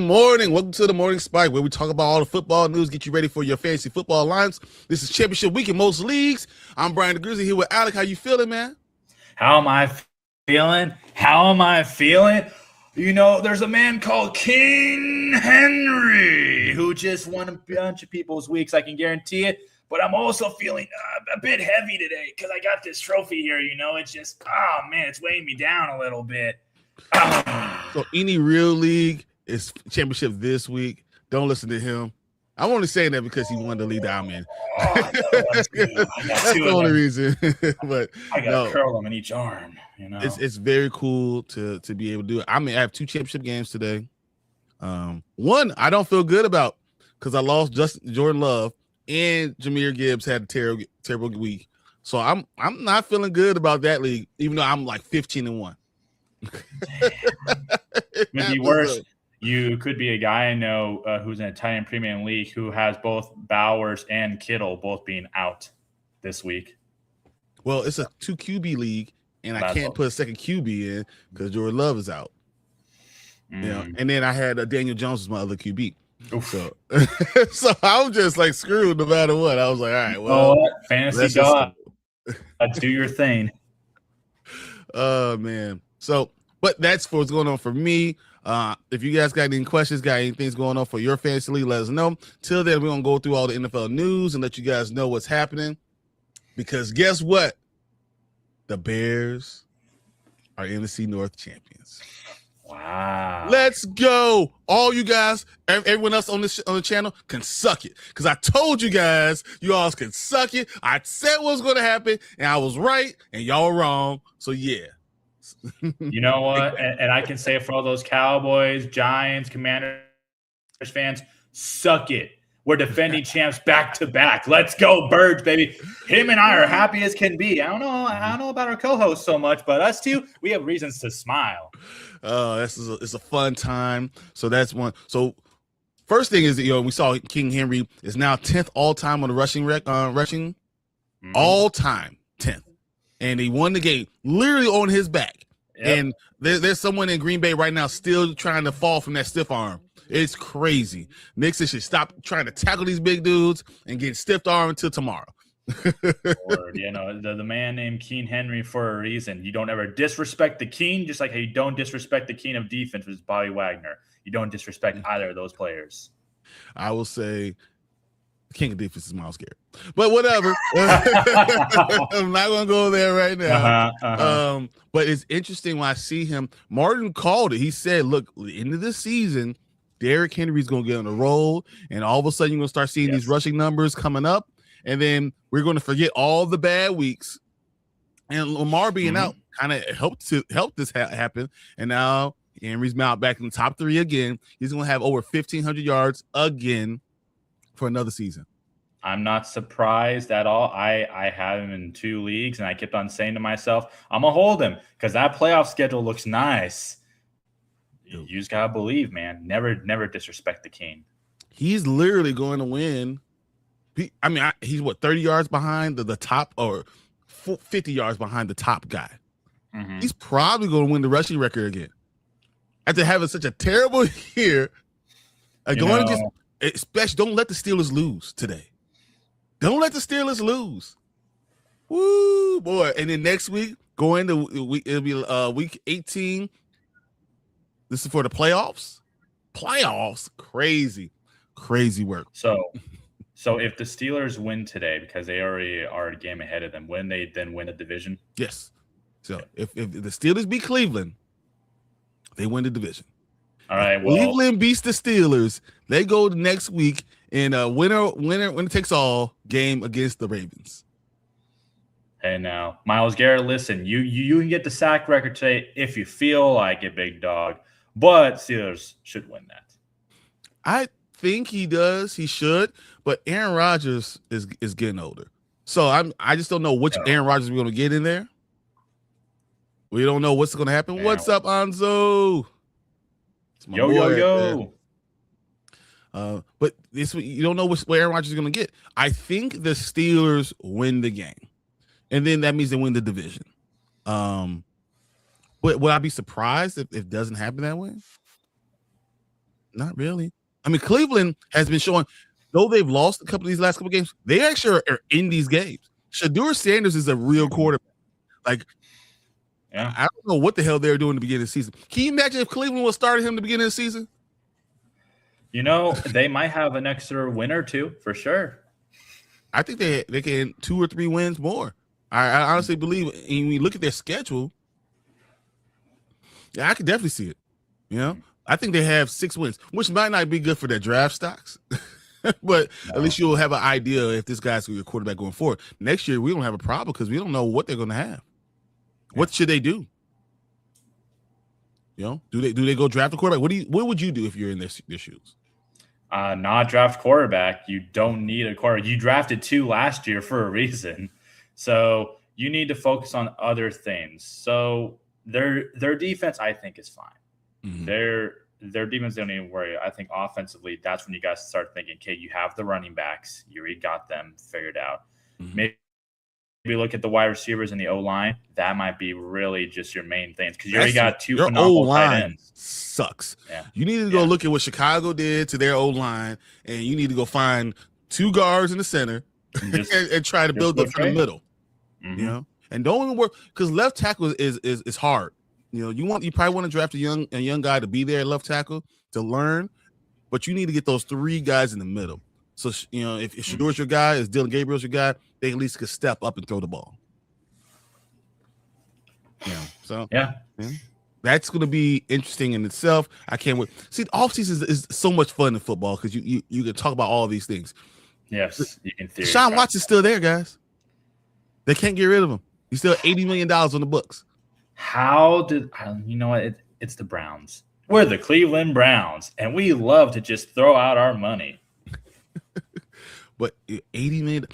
morning. Welcome to the Morning Spike, where we talk about all the football news, get you ready for your fantasy football alliance. This is championship week in most leagues. I'm Brian the Grizzly here with Alec. How you feeling, man? How am I feeling? You know, there's a man called King Henry who just won a bunch of people's weeks. I can guarantee it. But I'm also feeling a bit heavy today because I got this trophy here. You know, it's just, oh, man, it's weighing me down a little bit. So any real league is championship this week. Don't listen to him. I'm only saying that because he won the league that I'm in. That's the only reason. But I got to curl them in each arm. You know, it's very cool to be able to do it. I have 2 championship games today. One I don't feel good about because I lost Jordan Love and Jahmyr Gibbs had a terrible week. So I'm not feeling good about that league, even though I'm like 15-1. Could be worse. You could be a guy I know who's in a tight end premium league who has both Bowers and Kittle both being out this week. Well, it's a 2 QB league, and I can't put a second QB in because Jordan Love is out. You know, and then I had Daniel Jones as my other QB. So I'm just like screwed no matter what. I was like, all right, well, fantasy God, do your thing. Oh man. So, but that's what's going on for me. If you guys got any questions, got anything going on for your fantasy league, let us know. Till then, we're gonna go through all the NFL news and let you guys know what's happening. Because guess what? The Bears are NFC North champions. Wow. Let's go. All you guys, everyone else on the channel can suck it. Because I told you guys, you all can suck it. I said what was going to happen, and I was right, and y'all were wrong. So, yeah. You know what? And I can say it for all those Cowboys, Giants, Commanders fans, suck it. We're defending champs back to back. Let's go, Birds, baby. Him and I are happy as can be. I don't know about our co-host so much, but us two, we have reasons to smile. It's a fun time. So that's one. So first thing is that we saw King Henry is now 10th all time on the rushing all time 10th, and he won the game literally on his back. Yep. And there's someone in Green Bay right now still trying to fall from that stiff arm. It's crazy. Nixon should stop trying to tackle these big dudes and get stiff arm until tomorrow. Lord, the man named King Henry for a reason. You don't ever disrespect the king, just like how you don't disrespect the king of defense, which is Bobby Wagner. You don't disrespect either of those players. I will say the king of defense is Myles Garrett. But whatever. I'm not going to go there right now. But it's interesting when I see him. Martin called it. He said, look, end of the season, Derrick Henry's going to get on the roll, and all of a sudden you're going to start seeing these rushing numbers coming up, and then we're going to forget all the bad weeks. And Lamar being out kind of helped this happen, and now Henry's back in the top 3 again. He's going to have over 1,500 yards again for another season. I'm not surprised at all. I have him in 2 leagues, and I kept on saying to myself, I'm going to hold him because that playoff schedule looks nice. You just gotta believe, man. Never disrespect the king. He's literally going to win. He's what, 30 yards behind the top, or 50 yards behind the top guy. Mm-hmm. He's probably going to win the rushing record again after having such a terrible year. Especially, don't let the Steelers lose today. Don't let the Steelers lose. Woo, boy! And then next week, it'll be week 18. This is for the playoffs. Crazy work. So if the Steelers win today, because they already are a game ahead of them, when they then win the division? Yes. So if the Steelers beat Cleveland, they win the division. All right. Well, Cleveland beats the Steelers. They go next week in a winner takes all game against the Ravens. Hey, now, Myles Garrett, listen, you can get the sack record today if you feel like it, big dog. But Steelers should win that. I think he does. He should. But Aaron Rodgers is getting older. So I just don't know which Aaron Rodgers we're going to get in there. We don't know what's going to happen. What's up, Anzo? Yo. But you don't know what Aaron Rodgers is going to get. I think the Steelers win the game. And then that means they win the division. Would I be surprised if it doesn't happen that way? Not really. I mean, Cleveland has been showing, though they've lost a couple of these last couple of games, they actually are in these games. Shedeur Sanders is a real quarterback. Like, yeah. I don't know what the hell they were doing at the beginning of the season. Can you imagine if Cleveland was starting him at the beginning of the season? You know, they might have an extra win or two for sure. I think they can 2 or 3 wins more. I honestly believe, and when you look at their schedule, yeah, I could definitely see it. You know, I think they have 6 wins, which might not be good for their draft stocks, but at least you'll have an idea if this guy's your quarterback going forward. Next year, we don't have a problem because we don't know what they're going to have. What should they do? You know, do they go draft a quarterback? What would you do if you're in their shoes? Not draft quarterback. You don't need a quarterback. You drafted 2 last year for a reason. So you need to focus on other things. So their defense, I think, is fine. Mm-hmm. Their defense, they don't need to worry. I think offensively, that's when you guys start thinking, okay, you have the running backs. You already got them figured out. Mm-hmm. Maybe look at the wide receivers and the O-line. That might be really just your main things because you already got 2 phenomenal tight ends. Sucks. Yeah. You need to go look at what Chicago did to their O-line, and you need to go find 2 guards in the center and try to build them from the middle. Mm-hmm. You know, and don't even work because left tackle is hard. You know, you probably want to draft a young guy to be there at left tackle to learn, but you need to get those 3 guys in the middle. So, you know, if Shedeur's your guy, if Dylan Gabriel's your guy, they at least could step up and throw the ball. Yeah. So yeah. That's going to be interesting in itself. I can't wait. See, the offseason is so much fun in football because you can talk about all these things. Yes, you can. Deshaun Watson's still there, guys. They can't get rid of him. He's still $80 million on the books. How did you know what? It's the Browns. We're the Cleveland Browns, and we love to just throw out our money. But $80 million.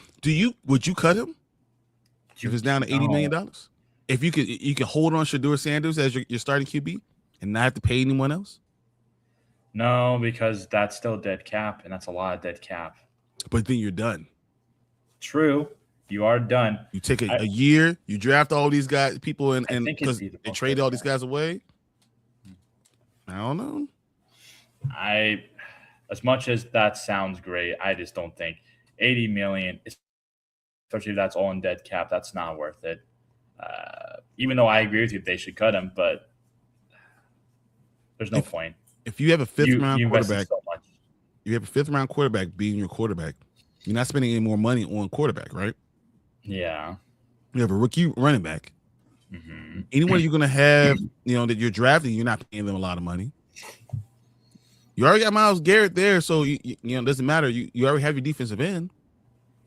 Would you cut him? If it's down to $80 million? If you could hold on Shedeur Sanders as your starting QB and not have to pay anyone else? No, because that's still dead cap, and that's a lot of dead cap. But then you're done. True. You are done. You take a year, you draft all these guys, people, and because they trade all these guys away. I don't know. As much as that sounds great, I just don't think $80 million, especially if that's all in dead cap, that's not worth it. Even though I agree with you, they should cut him, but there's no point. If you have a 5th round quarterback, so much. You have a 5th round quarterback being your quarterback. You're not spending any more money on quarterback, right? Yeah. You have a rookie running back. Mm-hmm. Anyone you're going to have, you know, that you're drafting, you're not paying them a lot of money. You already got Myles Garrett there, so you know it doesn't matter. You already have your defensive end.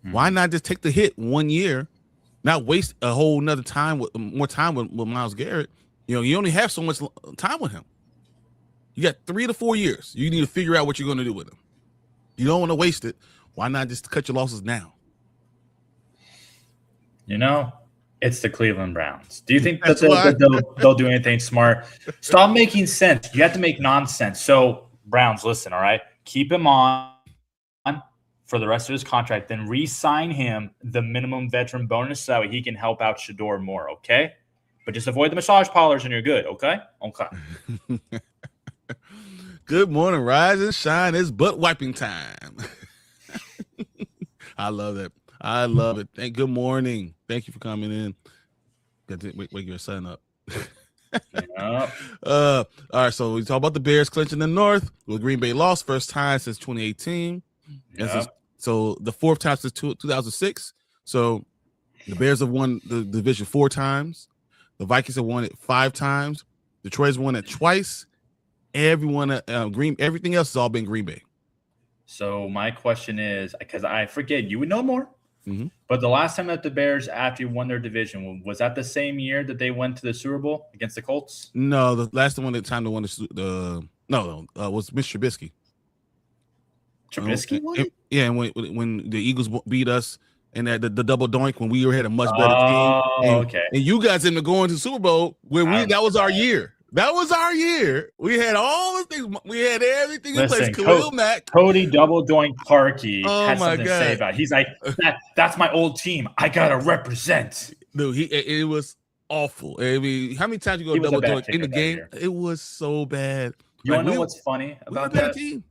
Mm-hmm. Why not just take the hit 1 year, not waste a whole nother time with more time with Myles Garrett? You know, you only have so much time with him. You got 3 to 4 years. You need to figure out what you're going to do with him. You don't want to waste it. Why not just cut your losses now? You know, it's the Cleveland Browns. Do you think that they'll do anything smart? Stop making sense. You have to make nonsense. So, Browns, listen, all right? Keep him on for the rest of his contract, then re-sign him the minimum veteran bonus so that way he can help out Shedeur more, okay? But just avoid the massage parlors and you're good, okay? Okay. Good morning, rise and shine. It's butt wiping time. I love that. I love it. Good morning. Thank you for coming in. Got to wake your son up. All right, so we talk about the Bears clinching the North. Well, Green Bay lost first time since 2018. So the 4th time since 2006. So the Bears have won the division 4 times. The Vikings have won it 5 times. Detroit's won it twice. Everything else has all been Green Bay. So my question is, because I forget, you would know more. Mm-hmm. But the last time that the Bears actually won their division, was that the same year that they went to the Super Bowl against the Colts? No, the last time they won was Mr. Trubisky. Trubisky won? Yeah, and when the Eagles beat us and the double doink when we had a much better team. Okay. And you guys ended up going to the Super Bowl when that was our year. That was our year. We had all the things. We had everything in place. Khalil Mack. Cody Double Doink Parkey had something to say about it. He's like, that's my old team. I got to represent. Dude, it was awful. I mean, how many times you go double doink in the game? It was so bad. You want to know what's funny about that? Team.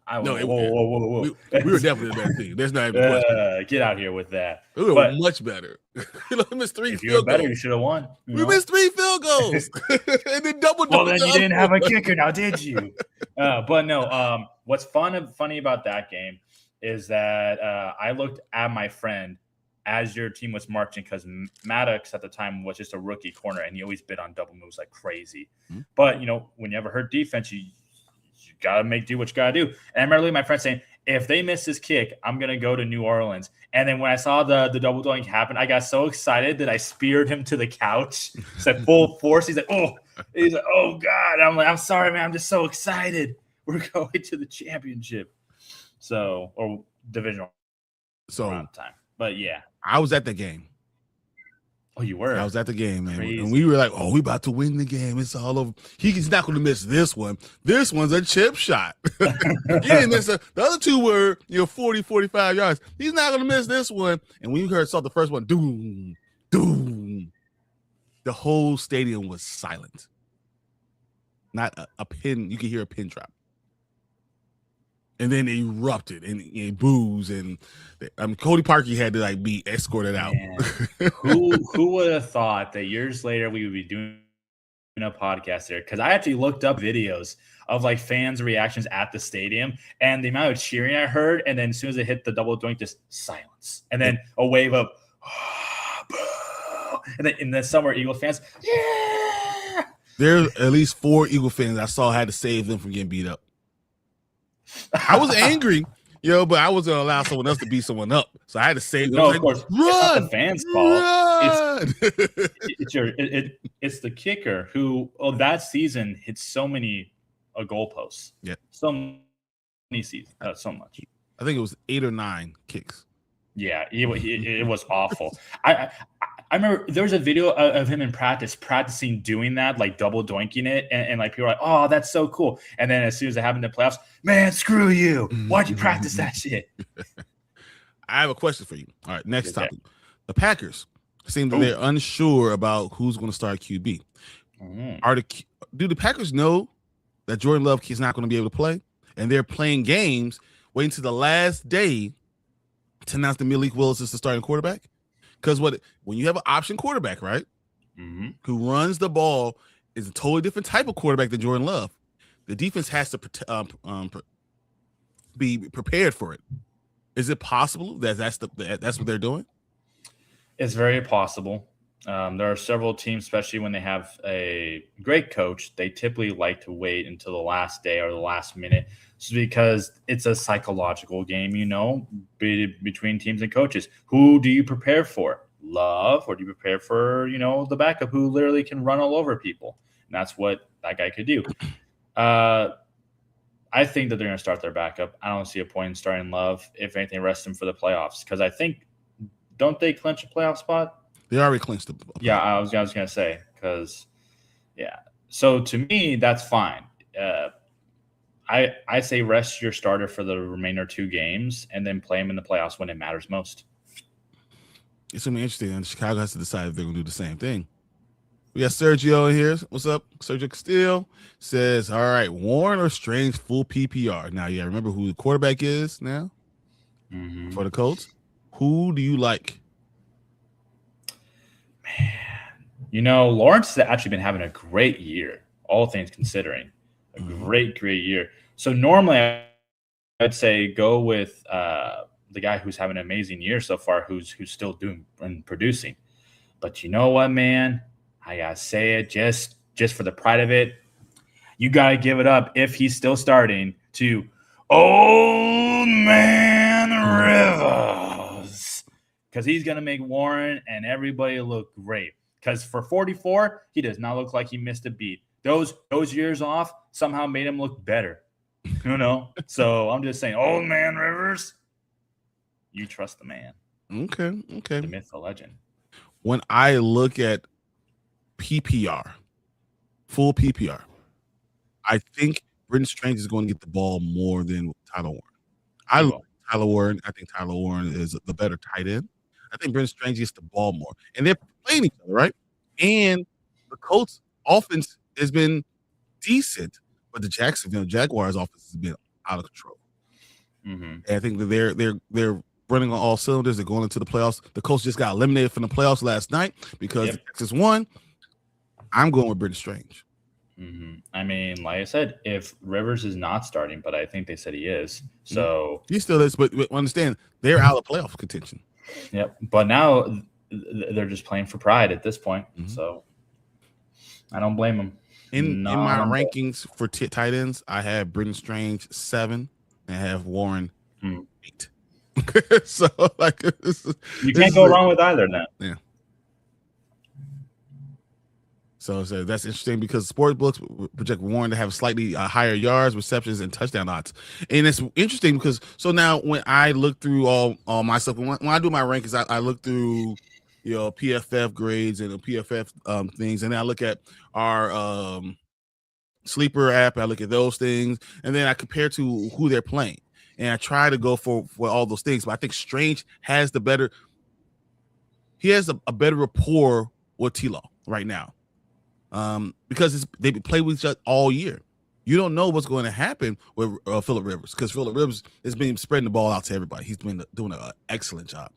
Whoa. We were definitely a better team. There's not even a question. Get out here with that. We were much better. We missed 3 if you were better, you should have won. We missed 3 field goals and then double. Well, then you didn't have a kicker, now did you? But no. What's funny about that game is that I looked at my friend as your team was marching, because Maddox at the time was just a rookie corner, and he always bid on double moves like crazy. Mm-hmm. But when you ever heard defense, you gotta make do what you gotta do. And I remember my friend saying, if they miss this kick, I'm gonna go to New Orleans. And then when I saw the double doink happen, I got so excited that I speared him to the couch. It's like full force. He's like, oh God. I'm like, I'm sorry, man. I'm just so excited. We're going to the championship. Or divisional. Time. But yeah. I was at the game. Oh, you were? I was at the game, man. Crazy. And we were like, we about to win the game. It's all over. He's not going to miss this one. This one's a chip shot. He didn't miss the other 2 were 40, 45 yards. He's not going to miss this one. And when you saw the first one, doom, doom, the whole stadium was silent. Not a pin. You could hear a pin drop. And then it erupted and boos, and Cody Parkey had to be escorted out. Who would have thought that years later we would be doing a podcast there? Because I actually looked up videos of fans' reactions at the stadium, and the amount of cheering I heard, and then as soon as it hit the double doink, just silence, and then a wave of, and then some were Eagles fans. Yeah, there's at least 4 Eagle fans I saw had to save them from getting beat up. I was angry, but I wasn't gonna allow someone else to beat someone up, so I had to say, "No, of course, run!" It's not the fans' fault. Run! It's the kicker who that season hit so many goalposts. Yeah, so many seasons, so much. I think it was 8 or 9 kicks. Yeah, it was awful. I remember there was a video of him in practicing doing that, double doinking it, and people were like, "Oh, that's so cool!" And then as soon as it happened in the playoffs, man, screw you! Why'd you practice that shit? I have a question for you. All right, next topic. The Packers seem that they're unsure about who's going to start QB. Do the Packers know that Jordan Love is not going to be able to play, and they're playing games waiting to the last day to announce that Malik Willis is the starting quarterback? Because when you have an option quarterback, right, who runs the ball, is a totally different type of quarterback than Jordan Love. The defense has to be prepared for it. Is it possible that that's what they're doing? It's very possible. There are several teams, especially when they have a great coach, they typically like to wait until the last day or the last minute, because it's a psychological game, between teams and coaches. Who do you prepare for? Love, or do you prepare for, the backup who literally can run all over people? And that's what that guy could do. I think that they're going to start their backup. I don't see a point in starting Love. If anything, rest him for the playoffs, because I think, don't they clinch a playoff spot? They already clinched the playoff. Yeah, I was going to say, because, yeah. So to me, that's fine. I say rest your starter for the remainder 2 games and then play him in the playoffs when it matters most. It's going to be interesting. And Chicago has to decide if they're going to do the same thing. We got Sergio in here. What's up? Sergio Castillo says, all right, Warren or Strange full PPR. Now, remember who the quarterback is now for the Colts? Who do you like? Man, Lawrence has actually been having a great year, all things considering. A great year. So normally I'd say go with the guy who's having an amazing year so far, who's still doing and producing. But you know what, man? I gotta say it just for the pride of it. You gotta give it up if he's still starting to Old Man Rivers, because he's gonna make Warren and everybody look great. Because for 44, he does not look like he missed a beat. Those years off somehow made him look better. So I'm just saying, Old Man Rivers, you trust the man. Okay. The myth, the legend. When I look at PPR, full PPR, I think Brenton Strange is going to get the ball more than Tyler Warren. I love Tyler Warren. I think Tyler Warren is the better tight end. I think Brenton Strange gets the ball more. And they're playing each other, right? And the Colts offense has been decent, but the Jacksonville Jaguars offense has been out of control. And I think that they're running on all cylinders. They're going into the playoffs. The Colts just got eliminated from the playoffs last night because the Texans won. I'm going with Britton Strange. I mean, like I said, if Rivers is not starting, but I think they said he is. So he still is, but understand they're out of playoff contention. Yep. But now they're just playing for pride at this point. So I don't blame them. In my rankings for tight ends, I have Britton Strange 7 and I have Warren 8. So like you can't go wrong with either then. Yeah. So that's interesting because sports books project Warren to have slightly higher yards, receptions, and touchdown odds. And it's interesting because now when I look through all my stuff, when I do my rankings, I look through PFF grades and the PFF things, and then I look at our sleeper app. I look at those things, and then I compare to who they're playing, and I try to go for all those things. But I think Strange has a better rapport with T-Law right now. Because they play with each other all year. You don't know what's going to happen with Phillip Rivers because Phillip Rivers has been spreading the ball out to everybody. He's been doing an excellent job.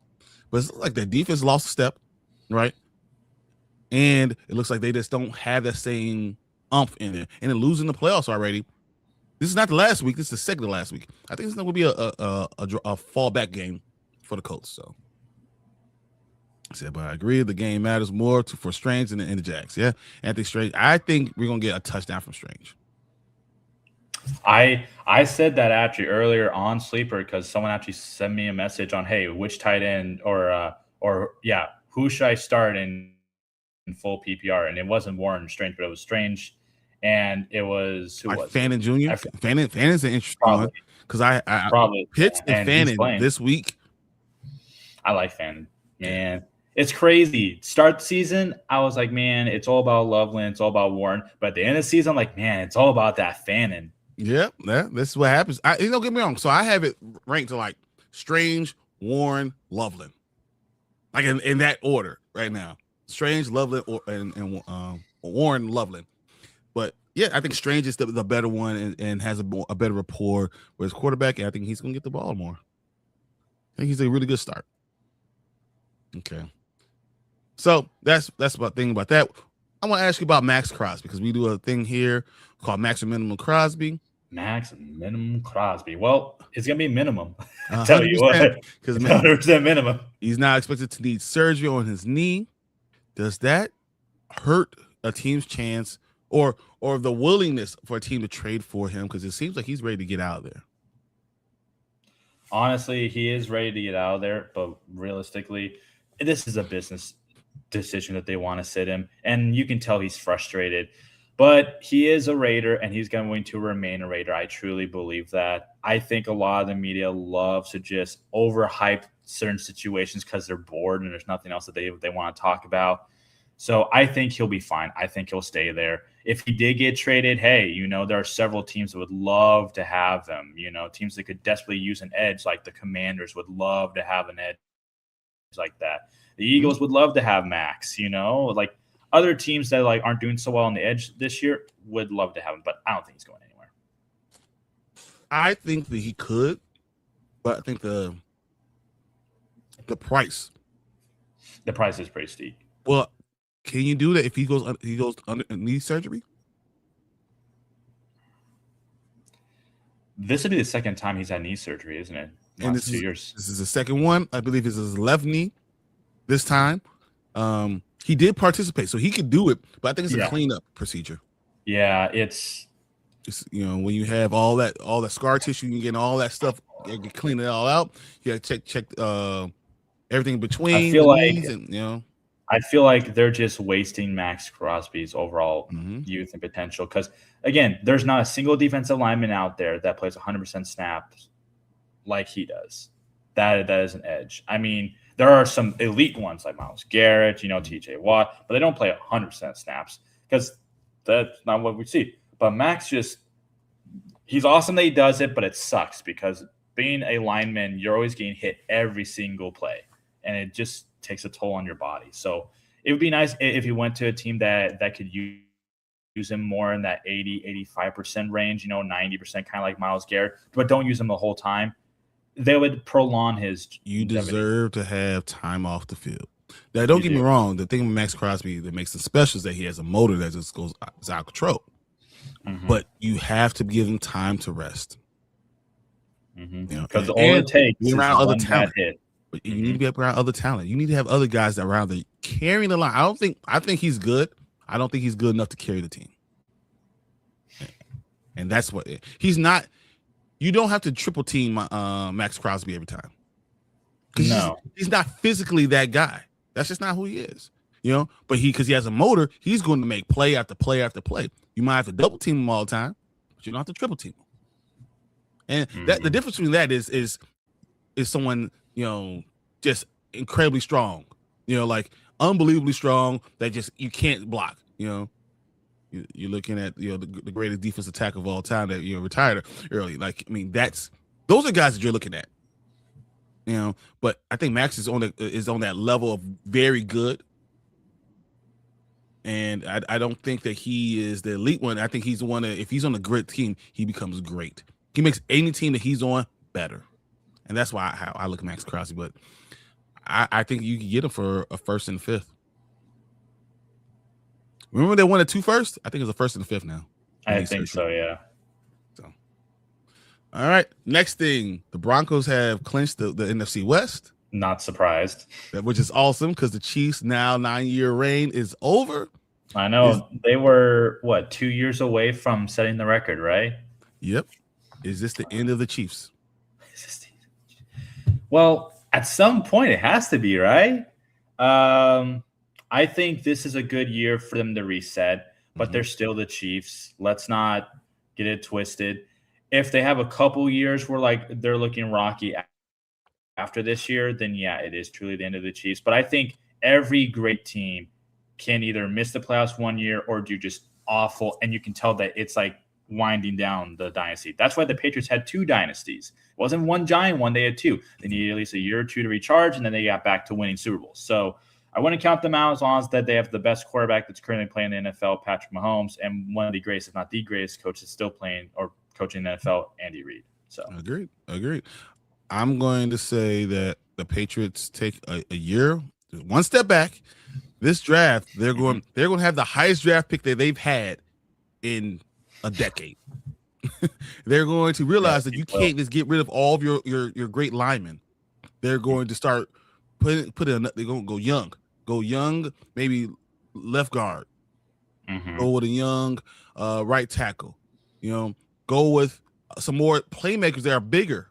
But it's like the defense lost a step, right? And it looks like they just don't have that same umph in there. And they're losing the playoffs already. This is not the last week. This is the second to last week. I think this will be a fallback game for the Colts. So. But I agree the game matters more for Strange than the Jags. Yeah, Anthony Strange. I think we're gonna get a touchdown from Strange. I said that actually earlier on Sleeper because someone actually sent me a message on, hey, which tight end or who should I start in full PPR? And it wasn't Warren Strange, but it was Strange, and it was who was Fannin Jr. Fannon's an interesting one because I probably Pitts and Fannin this week. I like Fannin, man. It's crazy. Start the season, I was like, man, it's all about Loveland. It's all about Warren. But at the end of the season, I'm like, man, it's all about that Fannin. Yeah, this is what happens. Don't get me wrong. So I have it ranked to like Strange, Warren, Loveland. Like in that order right now. Strange, Loveland, and Warren, Loveland. But yeah, I think Strange is the better one and has a better rapport with his quarterback. And I think he's going to get the ball more. I think he's a really good start. Okay. So that's about thinking about that. I want to ask you about Max Crosby because we do a thing here called Max or Minimum Crosby. Max and Minimum Crosby. Well, it's gonna be minimum. I tell you what, because 100% minimum. He's not expected to need surgery on his knee. Does that hurt a team's chance or the willingness for a team to trade for him? Because it seems like he's ready to get out of there. Honestly, he is ready to get out of there, but realistically, this is a business decision that they want to sit him, and you can tell he's frustrated. But he is a Raider, and he's going to remain a Raider. I truly believe that. I think a lot of the media loves to just overhype certain situations because they're bored and there's nothing else that they want to talk about. So I think he'll be fine. I think he'll stay there. If he did get traded, hey, there are several teams that would love to have him. Teams that could desperately use an edge, like the Commanders would love to have an edge like that. The Eagles would love to have Max, like other teams that like aren't doing so well on the edge this year would love to have him, but I don't think he's going anywhere. I think that he could, but I think the price is pretty steep. Well, can you do that if he goes under knee surgery? This would be the second time he's had knee surgery, isn't it? And this 2 years. This is the second one. I believe this is his left knee this time. He did participate, so he could do it, but I think it's a cleanup procedure. Yeah, it's when you have all that scar tissue, you get all that stuff, you can clean it all out. You got to check everything between. I feel like they're just wasting Max Crosby's overall youth and potential because, again, there's not a single defensive lineman out there that plays 100% snaps like he does. That is an edge. I mean, there are some elite ones like Myles Garrett, TJ Watt, but they don't play 100% snaps because that's not what we see. But Max he's awesome that he does it, but it sucks because being a lineman, you're always getting hit every single play, and it just takes a toll on your body. So it would be nice if he went to a team that could use use him more in that 80-85% range, 90% kind of like Myles Garrett, but don't use him the whole time. They would prolong his. You deserve to have time off the field. Now, don't get me wrong. The thing with Max Crosby that makes him special is that he has a motor that just goes out of control. But you have to give him time to rest. Because all it takes is around other one talent. bad hit. But you need to be around other talent. You need to have other guys that around the carrying the line. I think he's good. I don't think he's good enough to carry the team. And that's what he's not. You don't have to triple team Max Crosby every time. No, he's not physically that guy. That's just not who he is. But because he has a motor, he's going to make play after play after play. You might have to double team him all the time, but you don't have to triple team him. And that the difference between that is someone, just incredibly strong, like unbelievably strong that just you can't block. You're looking at the greatest defensive tackle of all time that retired early. Like, I mean, those are guys that you're looking at. But I think Max is on that level of very good. And I don't think that he is the elite one. I think he's the one that if he's on a great team, he becomes great. He makes any team that he's on better. And that's why I look at Max Crosby. But I think you can get him for a first and fifth. Remember they won a 2 first? I think it's a first and a fifth now. I think so, yeah. So, all right. Next thing, the Broncos have clinched the NFC West. Not surprised. Which is awesome because the Chiefs' now 9-year reign is over. I know. They were, 2 years away from setting the record, right? Yep. Is this the end of the Chiefs? Well, at some point it has to be, right? I think this is a good year for them to reset, but they're still the Chiefs. Let's not get it twisted. If they have a couple years where they're looking rocky after this year, then yeah, it is truly the end of the Chiefs. But I think every great team can either miss the playoffs one year or do just awful, and you can tell that it's like winding down the dynasty. That's why the Patriots had 2 dynasties. It wasn't one giant one, they had 2. They needed at least a year or 2 to recharge, and then they got back to winning Super Bowls. So I wouldn't count them out as long as that they have the best quarterback that's currently playing in the NFL, Patrick Mahomes, and one of the greatest, if not the greatest, coaches still playing or coaching the NFL, Andy Reid. So agreed. I'm going to say that the Patriots take a year, one step back. This draft, they're going to have the highest draft pick that they've had in a decade. They're going to realize that you can't just get rid of all of your great linemen. They're going to start they're going to go young, maybe left guard. Go with a young right tackle. Go with some more playmakers that are bigger.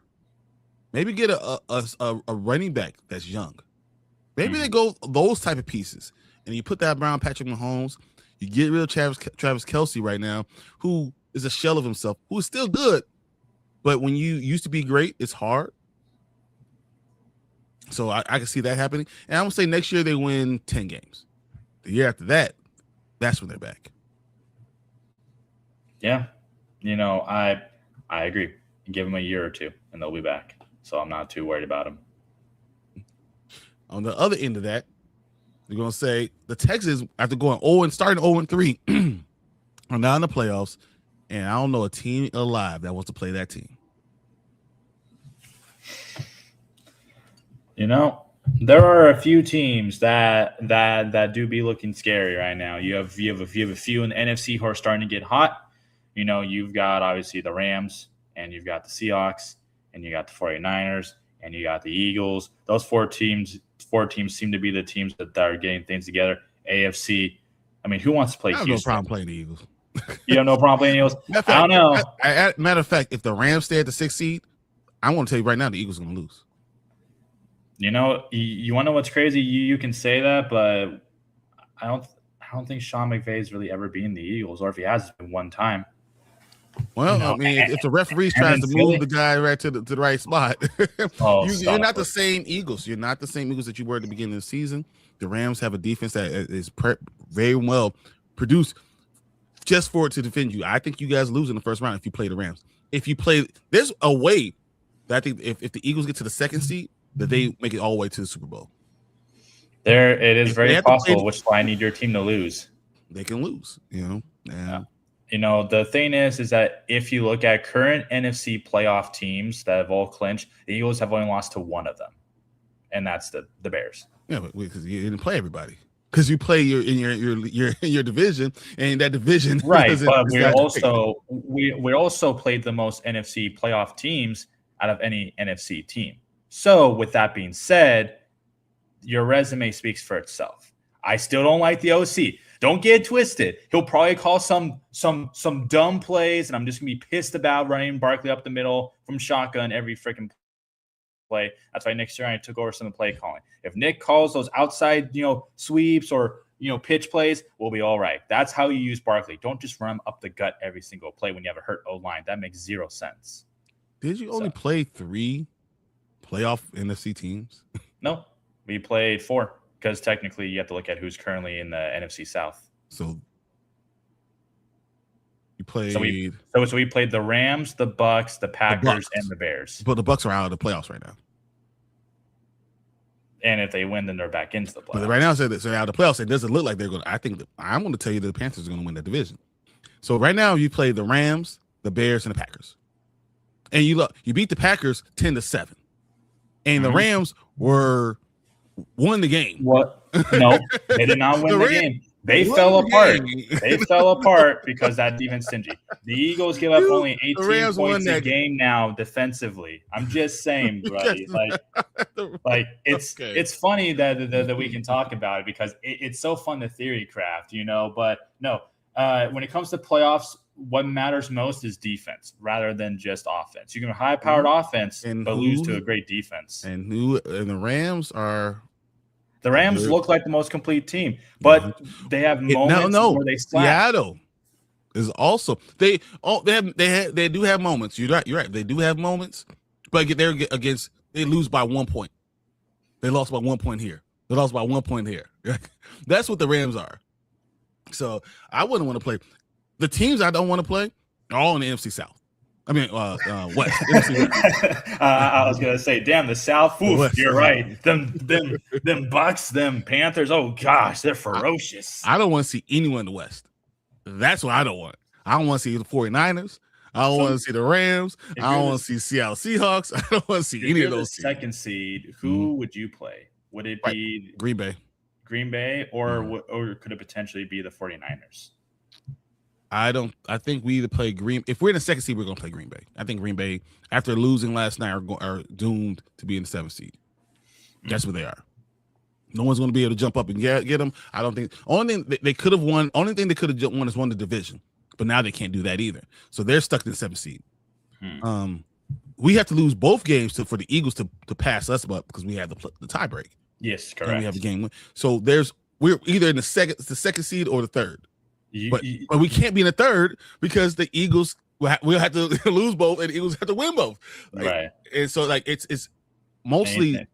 Maybe get a running back that's young. Maybe they go those type of pieces, and you put that around Patrick Mahomes. You get rid of Travis Kelce right now, who is a shell of himself, who is still good, but when you used to be great, it's hard. So I can see that happening, and I'm gonna say next year they win 10 games. The year after that, that's when they're back. Yeah, I agree. Give them a year or 2, and they'll be back. So I'm not too worried about them. On the other end of that, we're going to say the Texans, after going starting 0-3, are now in the playoffs, and I don't know a team alive that wants to play that team. There are a few teams that do be looking scary right now. You have a few in the NFC who are starting to get hot. You've got obviously the Rams, and you've got the Seahawks, and you got the 49ers, and you got the Eagles. Those four teams seem to be the teams that are getting things together. AFC, I mean, who wants to play Houston? I have no problem playing the Eagles. You have no problem playing the Eagles? I don't know. Matter of fact, if the Rams stay at the 6th seed, I want to tell you right now the Eagles are going to lose. You want to know what's crazy? You can say that, but I don't think Sean McVay has really ever been the Eagles, or if he has, it's been one time. Well, I mean, if the referees tries to move the guy right to the right spot, you're not the same Eagles. You're not the same Eagles that you were at the beginning of the season. The Rams have a defense that is very well produced just for it to defend you. I think you guys lose in the first round if you play the Rams. There's a way that I think if the Eagles get to the 2nd seed, that they make it all the way to the Super Bowl. It is very possible, which is why I need your team to lose. They can lose, Yeah. You know, the thing is that if you look at current NFC playoff teams that have all clinched, the Eagles have only lost to one of them, and that's the Bears. Yeah, but because you didn't play everybody. Because you play in your division, and that division, right? But we also played the most NFC playoff teams out of any NFC team. So, with that being said, your resume speaks for itself. I still don't like the OC. Don't get it twisted. He'll probably call some dumb plays, and I'm just gonna be pissed about running Barkley up the middle from shotgun every freaking play. That's why next year I took over some of the play calling. If Nick calls those outside, sweeps or pitch plays, we'll be all right. That's how you use Barkley. Don't just run him up the gut every single play when you have a hurt O-line. That makes zero sense. Did you only play 3 playoff NFC teams? No, we played 4 because technically you have to look at who's currently in the NFC South. So you played. So we played the Rams, the Bucks, the Packers, and the Bears. But the Bucks are out of the playoffs right now. And if they win, then they're back into the playoffs. But right now, so they're out of the playoffs. It doesn't look like they're going to. I'm going to tell you that the Panthers are going to win the division. So right now, you play the Rams, the Bears, and the Packers, and you beat the Packers 10-7, and the Rams won the game. What? No, they did not win the game. They fell apart. They fell apart because that defense stingy. The Eagles give up only 18 points a game now defensively. I'm just saying, buddy. Like it's funny that we can talk about it because it's so fun to theory craft, But no, when it comes to playoffs, what matters most is defense rather than just offense. You can have a high-powered offense but lose to a great defense. And the Rams are. The Rams look like the most complete team, but they have moments where they slack. Seattle is also they do have moments. You're right. They do have moments, but they lose by 1 point. They lost by 1 point here. They lost by 1 point here. That's what the Rams are. So I wouldn't want to play. The teams I don't want to play are all in the NFC South. I mean, West. I was gonna say, damn, the South. Oof, you're right. Them Bucks, them Panthers. Oh gosh, they're ferocious. I don't want to see anyone in the West. That's what I don't want. I don't want to see the 49ers. I don't want to see the Rams. I don't want to see Seattle Seahawks. I don't want to see any of those teams. Second seed, who would you play? Would it be Green Bay? Or could it potentially be the 49ers? I think we either play Green. If we're in the second seed, we're going to play Green Bay. I think Green Bay, after losing last night, are doomed to be in the 7th seed. That's what they are. No one's going to be able to jump up and get them. I don't think. Only thing they could have won. Only thing they could have won is won the division, but now they can't do that either. So they're stuck in the 7th seed. We have to lose both games for the Eagles to pass us up because we have the tie break. Yes, correct. And we have a game win. So we're either in the second seed or the third. But we can't be in the third because the Eagles we'll have to lose both and the Eagles have to win both. Right. And so it's mostly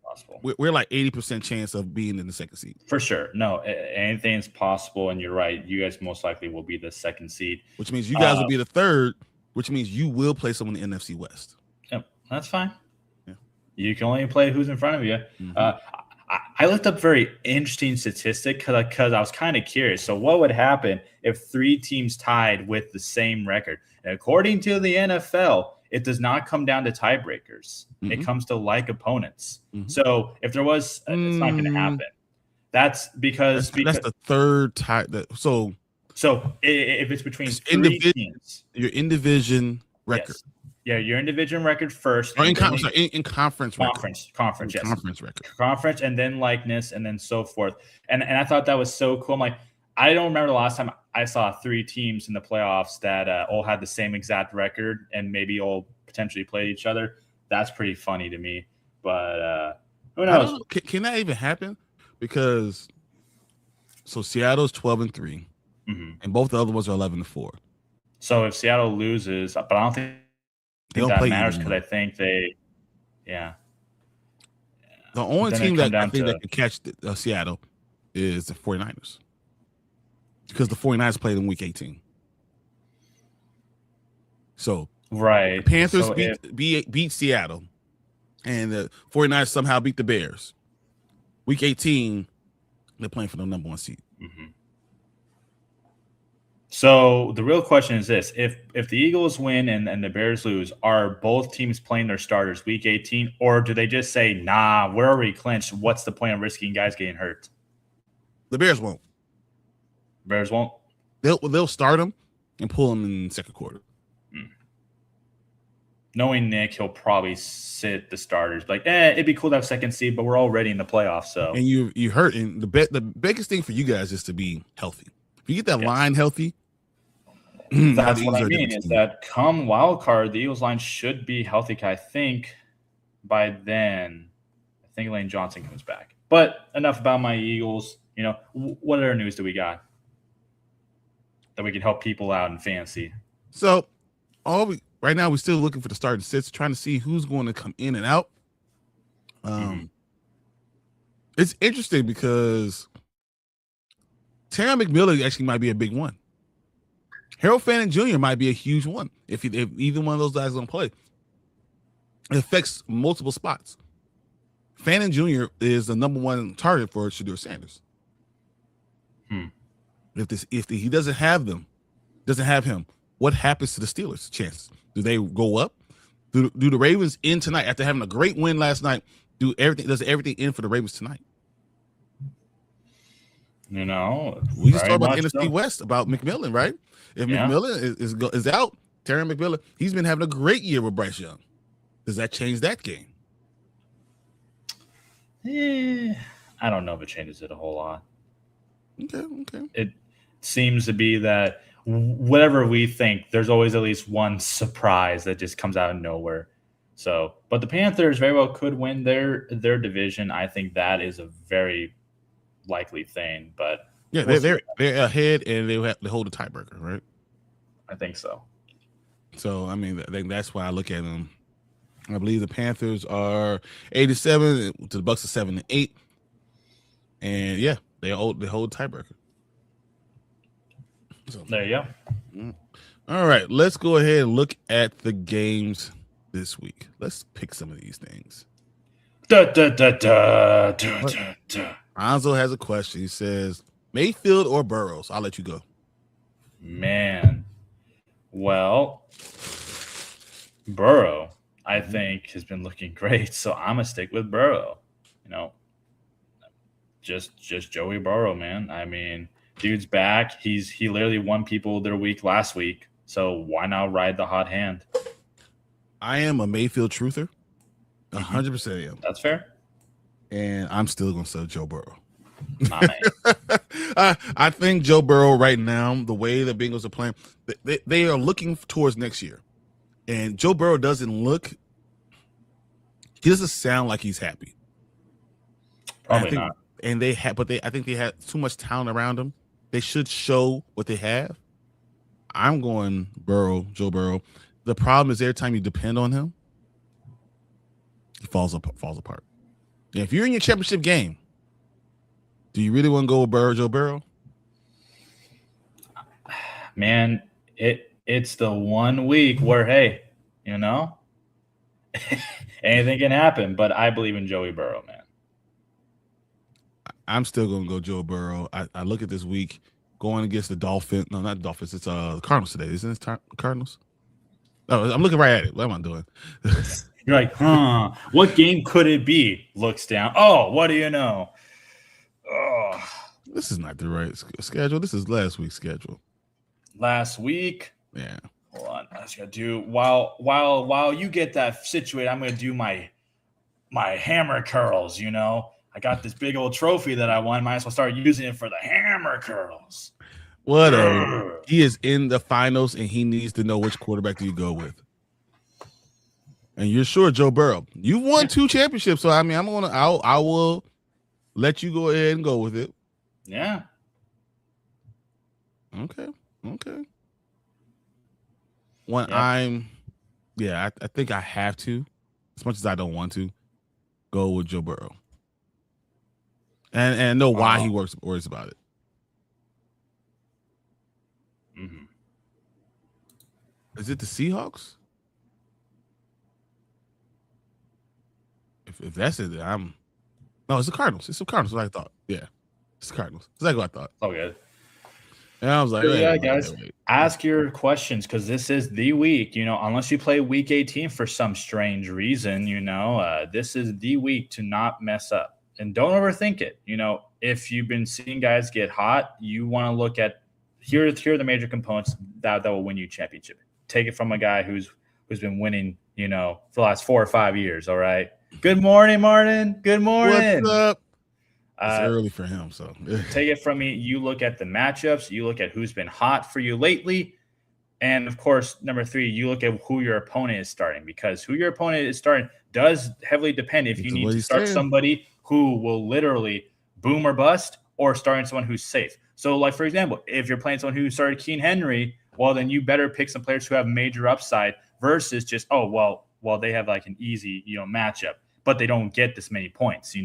we're like 80% chance of being in the second seed. For sure. No, anything's possible, and you're right. You guys most likely will be the second seed. Which means you guys will be the third, which means you will play someone in the NFC West. Yep, that's fine. Yeah. You can only play who's in front of you. I looked up a very interesting statistic because I was kind of curious. So what would happen if 3 teams tied with the same record? And according to the NFL, it does not come down to tiebreakers. It comes to like opponents. So if there was, it's not going to happen. That's because that's the third tie. So if it's between 3 teams, your in division record. Yes. Yeah, you're in division record first. Or in conference record. Conference, yes. Conference record. Conference, and then likeness, and then so forth. And I thought that was so cool. I'm like, I don't remember the last time I saw 3 teams in the playoffs that all had the same exact record and maybe all potentially played each other. That's pretty funny to me. But who knows? Can that even happen? Because Seattle's 12-3, and both the other ones are 11-4. So if Seattle loses, but I don't think that matters because I think the only team that I think that can catch Seattle is the 49ers because the 49ers played in week 18. So right, the Panthers beat Seattle, and the 49ers somehow beat the Bears. Week 18, they're playing for the number 1 seed. So the real question is this: if the Eagles win and the Bears lose, are both teams playing their starters week 18, or do they just say, "Nah, we're already clinched. What's the point of risking guys getting hurt?" The Bears won't. Bears won't. They'll start them and pull them in the second quarter. Knowing Nick, he'll probably sit the starters. Like, it'd be cool to have second seed, but we're already in the playoffs. So and you hurt. And the biggest thing for you guys is to be healthy. If you get that line healthy, that's what I mean. Is that come wild card, the Eagles line should be healthy. I think by then, I think Lane Johnson comes back. But enough about my Eagles. You know, what other news do we got that we can help people out in fantasy? So, right now we're still looking for the starting sits, trying to see who's going to come in and out. It's interesting because Terry McMillan actually might be a big one. Harold Fannin Jr. might be a huge one if either one of those guys is going to play. It affects multiple spots. Fannin Jr. is the number one target for Shedeur Sanders. If he doesn't have him, what happens to the Steelers' chances? Do they go up? Do the Ravens end tonight after having a great win last night? Does everything end for the Ravens tonight? You know, we just talked about the NFC West about McMillan, right? If McMillan is out, Terry McMillan, he's been having a great year with Bryce Young. Does that change that game? I don't know if it changes it a whole lot. Okay. It seems to be that whatever we think, there's always at least one surprise that just comes out of nowhere. So, but the Panthers very well could win their division. I think that is a very likely thing. But yeah, they're ahead and they hold a tiebreaker, right? I think so. So I mean, I think that's why I look at them. I believe the Panthers are 87 to the Bucks are 7-8, and yeah, they hold tiebreaker. So, there you go. All right, let's go ahead and look at the games this week. Let's pick some of these things. Anzo has a question. He says, Mayfield or Burrows? I'll let you go. Man. Well, Burrow, I think, has been looking great, so I'm going to stick with Burrow. You know, just Joey Burrow, man. I mean, dude's back. He literally won people their week last week, so why not ride the hot hand? I am a Mayfield truther. 100% am. That's fair. And I'm still going to say Joe Burrow. Nice. I think Joe Burrow right now, the way the Bengals are playing, they are looking towards next year. And Joe Burrow he doesn't sound like he's happy. Probably not. And I think they had too much talent around him. They should show what they have. I'm going Joe Burrow. The problem is every time you depend on him, he falls apart. And if you're in your championship game, do you really want to go with Joe Burrow? Man, it's the 1 week where, hey, you know, anything can happen. But I believe in Joey Burrow, man. I'm still going to go Joe Burrow. I look at this week going against the Dolphins. No, not the Dolphins. It's the Cardinals today. Isn't it Cardinals? Oh, I'm looking right at it. What am I doing? You're like, what game could it be? Looks down. Oh, what do you know? Oh. This is not the right schedule. This is last week's schedule. Last week? Yeah. Hold on. I just gotta do while you get that situated, I'm gonna do my hammer curls, you know. I got this big old trophy that I won. Might as well start using it for the hammer curls. Whatever. He is in the finals and he needs to know which quarterback do you go with. And you're sure Joe Burrow. You won 2 championships, so I mean I will let you go ahead and go with it. Yeah. Okay. I think I have to, as much as I don't want to, go with Joe Burrow. And know why he worries about it. Mm-hmm. Is it the Seahawks? If that's it, no, it's the Cardinals. It's the Cardinals. What I thought. Yeah, it's the Cardinals. Exactly what I thought. Oh, good. And I was like, yeah, guys, ask your questions because this is the week. Unless you play week 18 for some strange reason, this is the week to not mess up. And don't overthink it. If you've been seeing guys get hot, you want to look at here are the major components that will win you championship. Take it from a guy who's been winning, for the last 4 or 5 years. All right. Good morning, Martin. Good morning. What's up? It's early for him, so take it from me. You look at the matchups, you look at who's been hot for you lately, and of course, number 3, you look at who your opponent is starting, because who your opponent is starting does heavily depend if you need to start somebody who will literally boom or bust, or starting someone who's safe. So, like for example, if you're playing someone who started Keen Henry, well, then you better pick some players who have major upside versus just they have like an easy matchup, but they don't get this many points.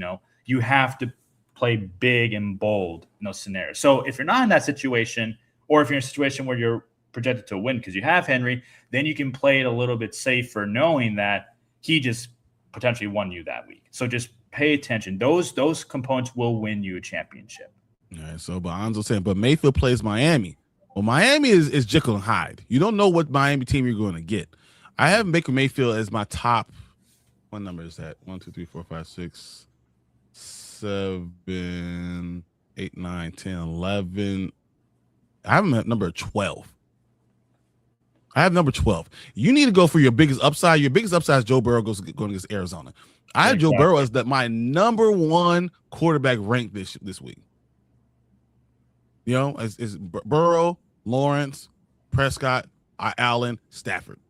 You have to play big and bold in those scenarios. So if you're not in that situation, or if you're in a situation where you're projected to win because you have Henry, then you can play it a little bit safer, knowing that he just potentially won you that week. So just pay attention. Those components will win you a championship. All right. So, but Anzo saying, but Mayfield plays Miami. Well, Miami is Jekyll and Hyde. You don't know what Miami team you're going to get. I have Baker Mayfield as my top. What number is that? 1, 2, 3, 4, 5, 6. 7, 8, 9, 10, 11. I have him at number 12. I have number 12. You need to go for your biggest upside. Your biggest upside is Joe Burrow going against Arizona. I have Joe Burrow as my number 1 quarterback ranked this week. Is Burrow, Lawrence, Prescott, Allen, Stafford.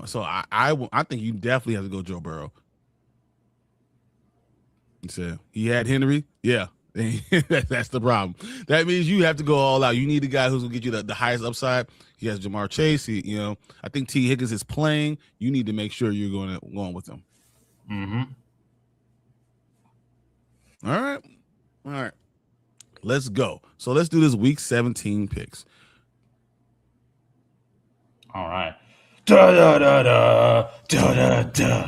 So I think you definitely have to go Joe Burrow. He said he had Henry. Yeah, that's the problem. That means you have to go all out. You need a guy who's gonna get you the highest upside. He has Jamar Chase. I think T. Higgins is playing. You need to make sure you're going with him. Mm-hmm. All right. Let's go. So let's do this week 17 picks. All right. Da da da da da da da.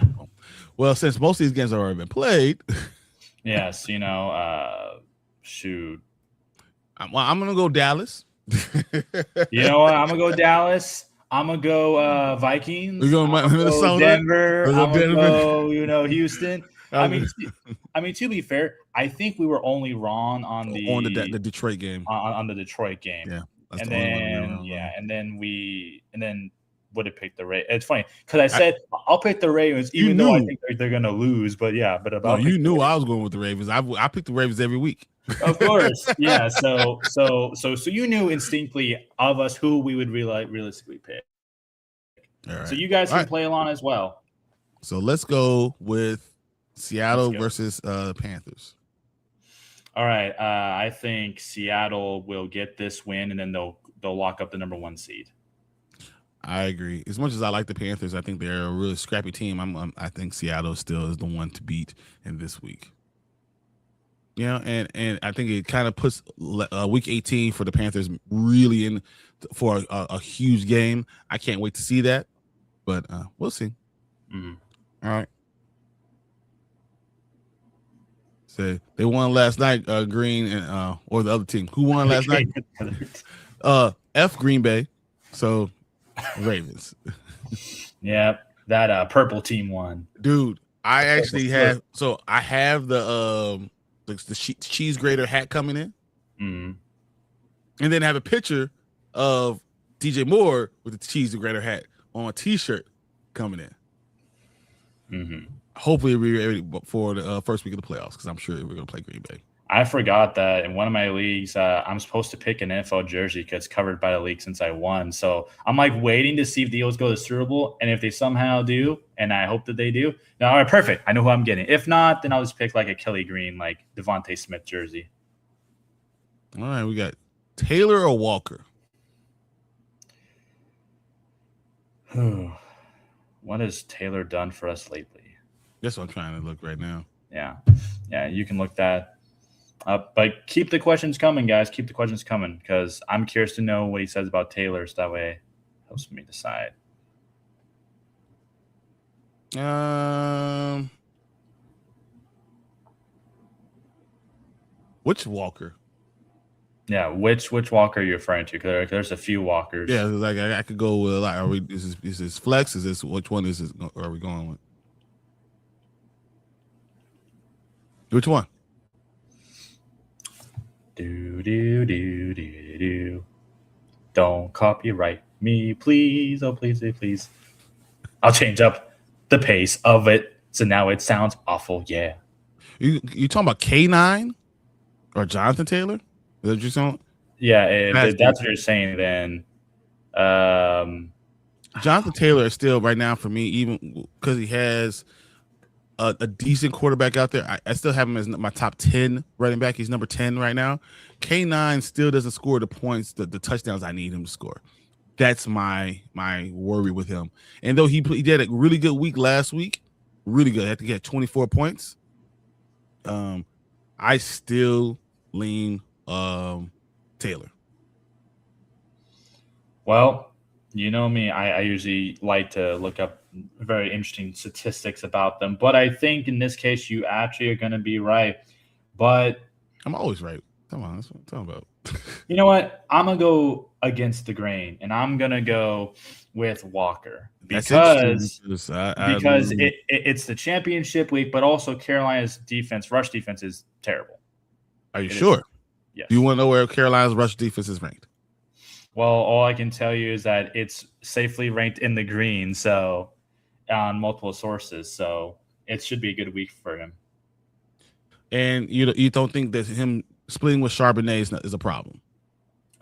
Well, since most of these games have already been played. Yes, shoot. I'm gonna go Dallas. You know what? I'm gonna go Dallas. I'm gonna go Vikings. We're going Minnesota, Denver. I'm gonna go, Houston. I mean, to be fair, I think we were only wrong on the Detroit game. On the Detroit game. Yeah, and then would have picked the Ravens. It's funny because I said I'll pick the Ravens, even though I think they're gonna lose. But yeah, you knew I was going with the Ravens. I pick the Ravens every week. Of course, yeah. So you knew instinctively of us who we would realistically pick. All right. So you guys can play along as well. So let's go with Seattle versus Panthers. All right. I think Seattle will get this win, and then they'll lock up the number 1 seed. I agree. As much as I like the Panthers, I think they're a really scrappy team. I think Seattle still is the one to beat in this week. And I think it kind of puts week 18 for the Panthers really in for a huge game. I can't wait to see that, but we'll see. Mm-hmm. All right. So they won last night, Green and or the other team. Who won last night? Green Bay. So Ravens. Yeah, that purple team won. Dude, I actually have. So I have the cheese grater hat coming in, and then have a picture of DJ Moore with the cheese grater hat on a T-shirt coming in. Mm-hmm. Hopefully, we're ready for the first week of the playoffs because I'm sure we're going to play Green Bay. I forgot that in one of my leagues, I'm supposed to pick an NFL jersey because it's covered by the league since I won. So I'm like waiting to see if the Eagles go to the Super Bowl. And if they somehow do, and I hope that they do, no, all right, perfect. I know who I'm getting. If not, then I'll just pick like a Kelly Green, like Devontae Smith jersey. All right, we got Taylor or Walker. What has Taylor done for us lately? That's what I'm trying to look right now. Yeah, you can look that up. But keep the questions coming, guys. Keep the questions coming because I'm curious to know what he says about Taylor. So that way it helps me decide. Which Walker? Yeah, which Walker are you referring to? Because there's a few Walkers. Yeah, like I could go with like, is this flex? Is this which one is this? Are we going with? Which one? Do. Don't copyright me, please. Oh, please, please. I'll change up the pace of it so now it sounds awful. Yeah. You talking about K9 or Jonathan Taylor? Is that what you're saying? Yeah, if that's what you're saying, then Jonathan Taylor is still right now for me, even because he has a decent quarterback out there. I still have him as my top 10 running back. He's number 10 right now. K9 still doesn't score the points, the touchdowns I need him to score. That's my worry with him. And though he did a really good week last week, really good. I think he had 24 points. I still lean Taylor. Well, you know me, I usually like to look up very interesting statistics about them, but I think in this case you actually are going to be right. But I'm always right. Come on, that's what I'm talking about. You know what? I'm gonna go against the grain, and I'm gonna go with Walker because it's the championship week, but also Carolina's rush defense is terrible. Are you sure? Yes. Do you want to know where Carolina's rush defense is ranked? Well, all I can tell you is that it's safely ranked in the green, so on multiple sources. So it should be a good week for him. And you don't think that him splitting with Charbonnet is a problem?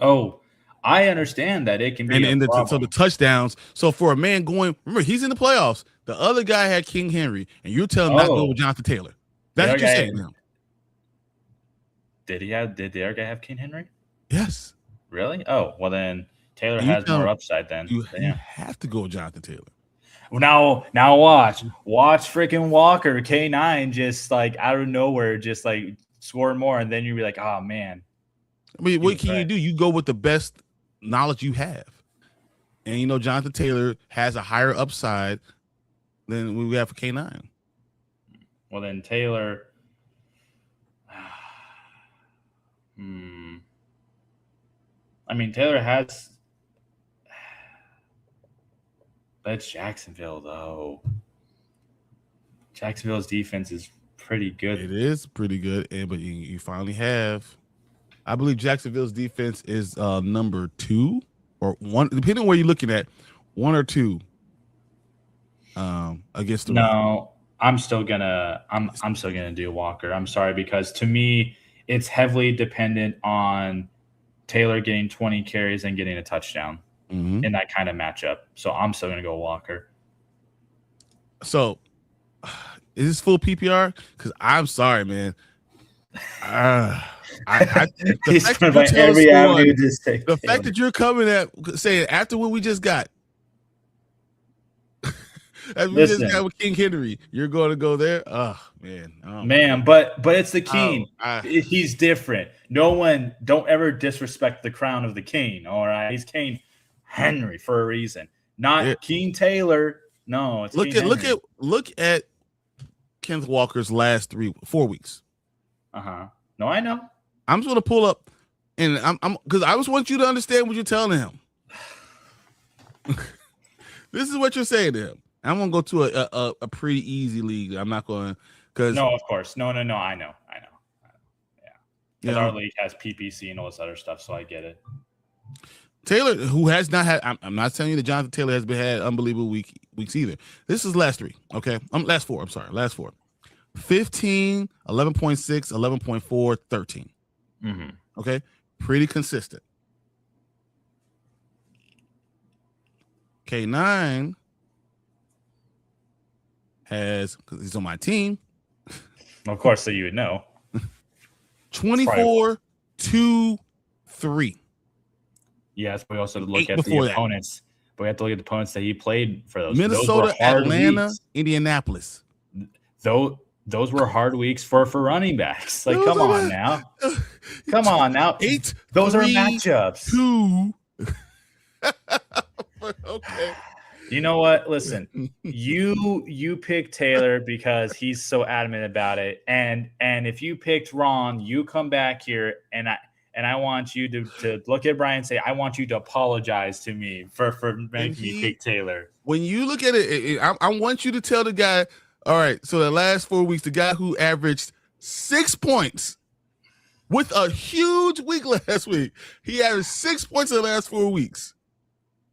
Oh, I understand that it can be a problem. So the touchdowns. So for a man going, remember he's in the playoffs. The other guy had King Henry, and you're telling him not to go with Jonathan Taylor. That's what you're saying now. Did the other guy have King Henry? Yes. Really? Oh, well then Taylor has more upside then. You have to go with Jonathan Taylor. Now watch freaking Walker K9 just like out of nowhere, just like score more, and then you'll be like, oh man. I mean, what can you do? You go with the best knowledge you have. And Jonathan Taylor has a higher upside than we have for K9. Well then Taylor. I mean, Taylor has. But it's Jacksonville, though. Jacksonville's defense is pretty good. It is pretty good, but you finally have. I believe Jacksonville's defense is number 2 or 1, depending on where you're looking at, 1 or 2 against the run. I'm still gonna do Walker. I'm sorry, because to me it's heavily dependent on Taylor getting 20 carries and getting a touchdown in that kind of matchup. So I'm still gonna go Walker. So is this full PPR? Because I'm sorry, man. The fact that you're coming at saying after what we just got, as we just got with King Henry, you're going to go there. Oh man, but it's the king. He's different. Don't ever disrespect the crown of the king. All right, he's King Henry for a reason, not King Taylor. No, it's look at Kenneth Walker's last 4 weeks. No, I know. I'm just going to pull up, and I'm because I just want you to understand what you're telling him. This is what you're saying to him. I'm going to go to a pretty easy league. I'm not going because no, of course, no. I know. Yeah, because our league has PPC and all this other stuff, so I get it. Taylor, who has not had, I'm not telling you that Jonathan Taylor has had unbelievable weeks either. This is last 3, okay? Last 4. I'm sorry, last 4. 15, 11.6, 11.4, 13. Okay, pretty consistent. K9 has, because he's on my team. Of course, so you would know. 24, 2, 3. Yes, we also look at the opponents. But we have to look at the opponents that he played for those. Minnesota, Atlanta, Indianapolis. Those were hard weeks for running backs. Like, come on now. 8. Those are matchups. 2. Okay. You know what? Listen, you pick Taylor because he's so adamant about it, and if you picked wrong, you come back here and and I want you to look at Brian and say, I want you to apologize to me for making me pick Taylor. When you look at it, I want you to tell the guy, all right, so the last 4 weeks, the guy who averaged 6 points with a huge week last week, he averaged 6 points in the last 4 weeks.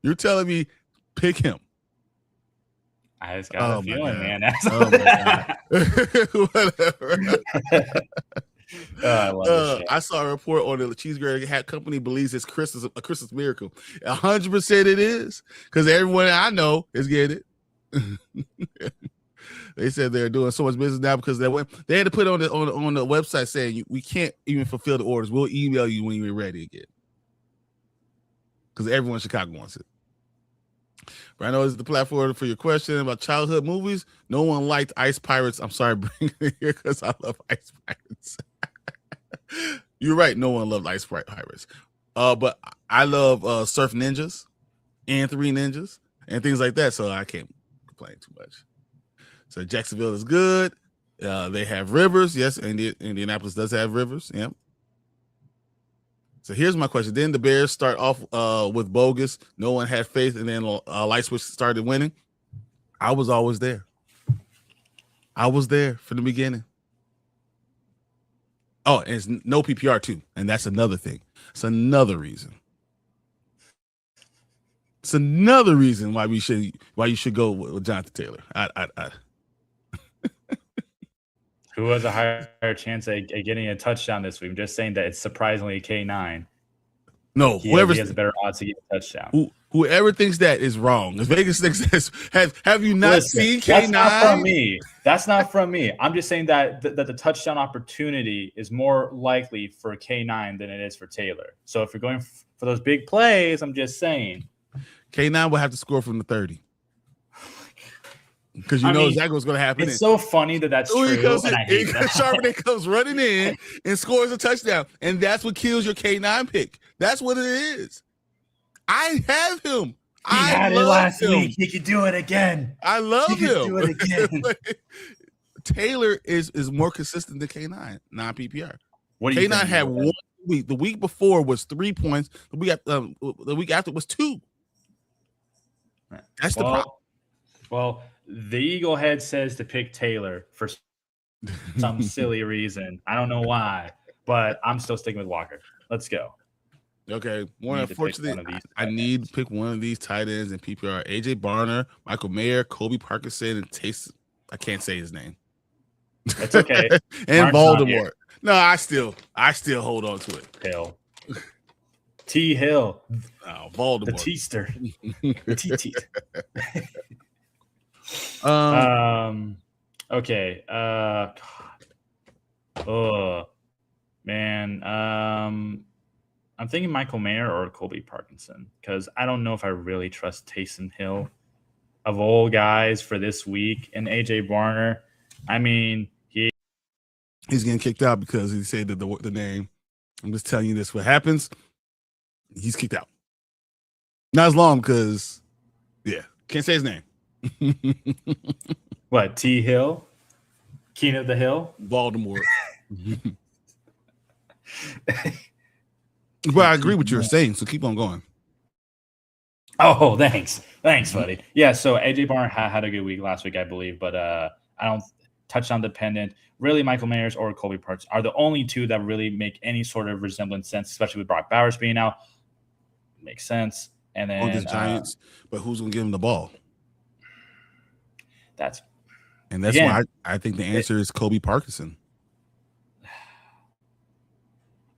You're telling me pick him. I just got a feeling, man. Whatever. I love this shit. I saw a report on the cheeseburger hat company believes it's a Christmas miracle. 100% it is, because everyone I know is getting it. They said they're doing so much business now because they had to put on the website saying we can't even fulfill the orders. We'll email you when you're ready again, because everyone in Chicago wants it. But I know it's the platform for your question about childhood movies. No one liked Ice Pirates. I'm sorry, bring it here because I love Ice Pirates. You're right. No one loved Ice Pirates. But I love Surf Ninjas and Three Ninjas and things like that. So I can't complain too much. So Jacksonville is good. They have rivers. Yes, Indianapolis does have rivers. Yeah. So here's my question. Didn't the Bears start off with bogus? No one had faith, and then light switch started winning. I was always there. I was there from the beginning. Oh, and it's no PPR too, and that's another thing. It's another reason. It's another reason why you should go with Jonathan Taylor. Who has a higher chance at getting a touchdown this week? I'm just saying that it's surprisingly K9. No, he has a better odds to get a touchdown. Whoever thinks that is wrong. If Vegas thinks that, have you not seen K9? That's not from me. That's not from me. I'm just saying that the touchdown opportunity is more likely for K9 than it is for Taylor. So if you're going for those big plays, I'm just saying. K9 will have to score from the 30. Because you know exactly what's going to happen. It's so funny that's true. And I hate that. Charbonnet comes running in and scores a touchdown. And that's what kills your K9 pick. That's what it is. I have him. He had it last week. He could do it again. I love him. He could do it again. Taylor is more consistent than K9, non-PPR. K9 had 1 week. The week before was 3 points. The week after was 2. That's the problem. Well, the Eagle head says to pick Taylor for some silly reason. I don't know why, but I'm still sticking with Walker. Let's go. Okay. Unfortunately, I need to pick one of these tight ends in PPR. AJ Barner, Michael Mayer, Kobe Parkinson, and I can't say his name. That's okay. And Voldemort. No, I still hold on to it. Hill. T Hill. Oh, Voldemort. The Teaster. T. Okay. Oh man. I'm thinking Michael Mayer or Colby Parkinson because I don't know if I really trust Taysom Hill of all guys for this week. And AJ Barner, I mean, he's getting kicked out because he said the name. I'm just telling you this. What happens? He's kicked out. Not as long because, can't say his name. What, T Hill? King of the Hill? Baltimore. Well, I agree with what you're saying, so keep on going. Oh, thanks. Thanks, buddy. Yeah, so AJ Barner had a good week last week, I believe, but I don't touchdown dependent. Really, Michael Mayers or Colby Parks are the only two that really make any sort of resemblance sense, especially with Brock Bowers being out. Makes sense. And then the Giants, but who's going to give him the ball? That's why I think the answer is Kobe Parkinson.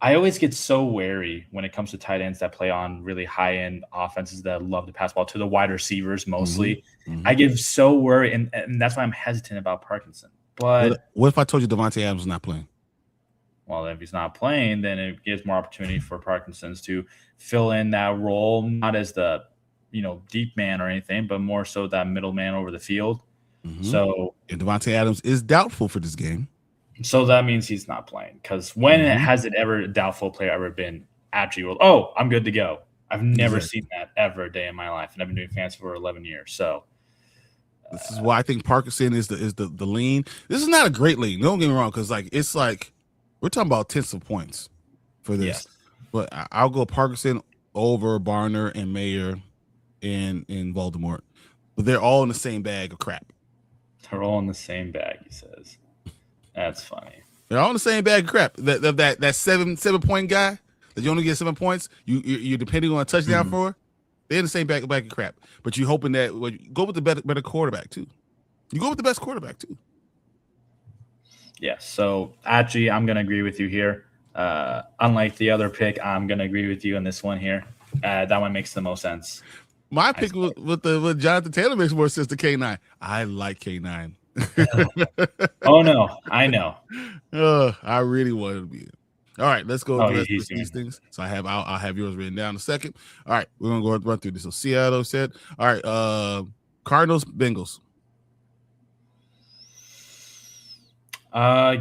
I always get so wary when it comes to tight ends that play on really high-end offenses that love to pass ball to the wide receivers mostly. Mm-hmm. I get so worried, and that's why I'm hesitant about Parkinson. But what if I told you Devontae Adams is not playing? Well, if he's not playing, then it gives more opportunity for Parkinson's to fill in that role, not as the deep man or anything, but more so that middle man over the field. Mm-hmm. So and Devontae Adams is doubtful for this game. So that means he's not playing. Because when has it ever a doubtful player ever been attributable? Oh, I'm good to go. I've never seen that ever a day in my life, and I've been doing fantasy for 11 years. So this is why I think Parkinson is the lean. This is not a great lean. Don't get me wrong, because it's like we're talking about tens of points for this. But I'll go Parkinson over Barner and Mayer in Voldemort. But they're all in the same bag of crap. They're all in the same bag, he says. That's funny. They're all in the same bag of crap. That 7-point guy that you only get 7 points, you're depending on a touchdown for. They're in the same bag of crap. But you're hoping that go with the better quarterback too. You go with the best quarterback too. Yeah. So actually, I'm gonna agree with you here. Unlike the other pick, I'm gonna agree with you on this one here. That one makes the most sense. My pick with Jonathan Taylor makes more sense to K9. I like K9. Oh no, I know. I really wanted to be it. All right, let's go through these things. So I'll have yours written down in a second. All right, we're gonna go run through this. So Seattle said, all right, Cardinals, Bengals.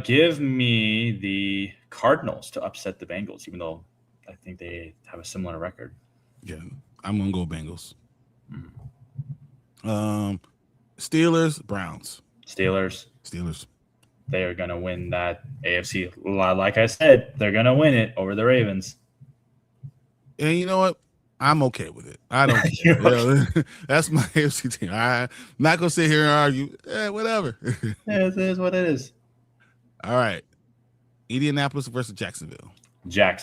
Give me the Cardinals to upset the Bengals, even though I think they have a similar record. Yeah, I'm gonna go Bengals. Steelers, Browns. Steelers. They are gonna win that AFC. Like I said, they're gonna win it over the Ravens. And you know what? I'm okay with it. I don't care. That's my AFC team. I'm not gonna sit here and argue. Whatever. It is what it is. All right. Indianapolis versus Jacksonville. Okay.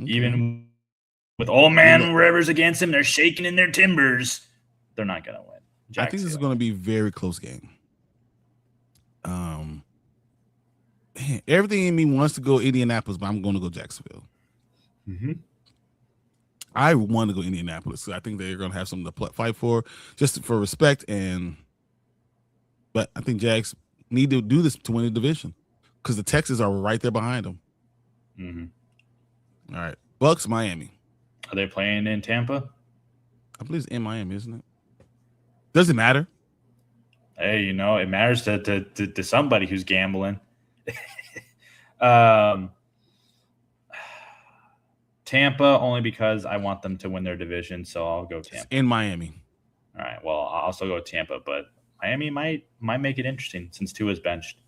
Even with old man Rivers against him, they're shaking in their timbers. They're not gonna win. I think this is gonna be a very close game. Everything in me wants to go Indianapolis, but I'm gonna go Jacksonville. I want to go Indianapolis because I think they're gonna have something to fight for, just for respect. But I think Jags need to do this to win the division because the Texans are right there behind them. All right, Bucks, Miami. Are they playing in Tampa? I believe it's in Miami, isn't it? Does it matter? Hey, it matters to somebody who's gambling. Tampa, only because I want them to win their division, so I'll go Tampa. It's in Miami. All right. Well, I'll also go Tampa, but Miami might make it interesting since Tua's benched.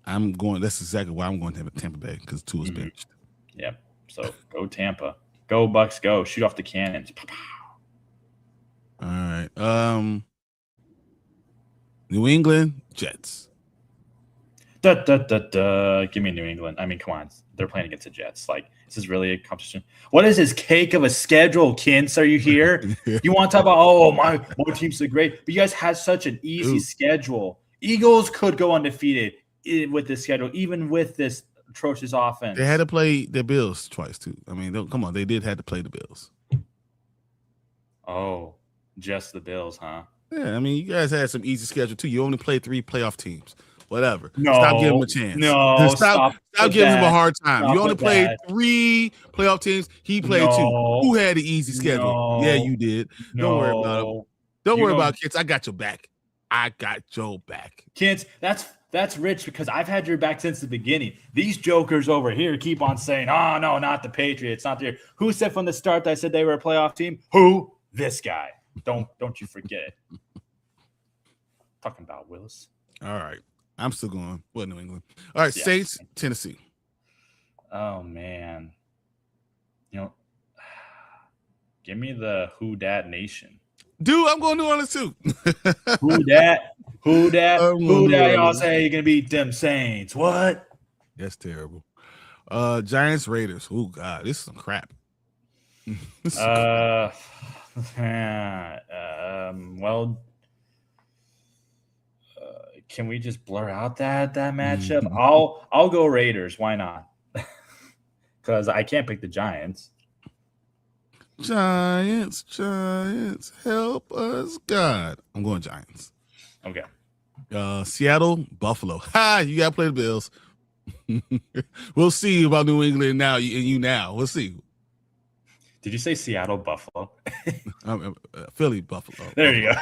That's exactly why I'm going to Tampa Bay, because Tua's benched. Yep. So go Tampa. Go Bucks. Go shoot off the cannons. All right. New England Jets. Give me New England. I mean, come on. They're playing against the Jets. Like, this is really a competition. What is this cake of a schedule, Kins? Are you here? You want to talk about, my team's so great. But you guys have such an easy schedule. Eagles could go undefeated with this schedule, even with this atrocious offense. They had to play the Bills twice, too. I mean, come on. They did have to play the Bills. Oh, just the Bills, huh? Yeah, I mean, you guys had some easy schedule, too. You only played 3 playoff teams. Whatever. No, stop giving them a chance. No, stop giving him a hard time. You only played 3 playoff teams. He played 2. Who had the easy schedule? Yeah, you did. Don't worry about it. Don't worry about it, kids. I got your back. Kids, that's rich because I've had your back since the beginning. These jokers over here keep on saying, "Oh no, not the Patriots, not there." Who said from the start that I said they were a playoff team? Who? This guy. Don't you forget it. Talking about Willis. All right. I'm still going. New England. All right, Saints, Tennessee. Oh, man. Give me the Who Dat Nation. Dude, I'm going New Orleans, too. Who dat? Y'all say you're going to beat them Saints. What? That's terrible. Giants, Raiders. Oh, God. This is some crap. Can we just blur out that matchup? I'll go Raiders. Why not? Because I can't pick the Giants. Giants, help us, God. I'm going Giants. Okay. Seattle, Buffalo. You got to play the Bills. We'll see about New England now and you now. We'll see. Did you say Seattle, Buffalo? Philly, Buffalo. There you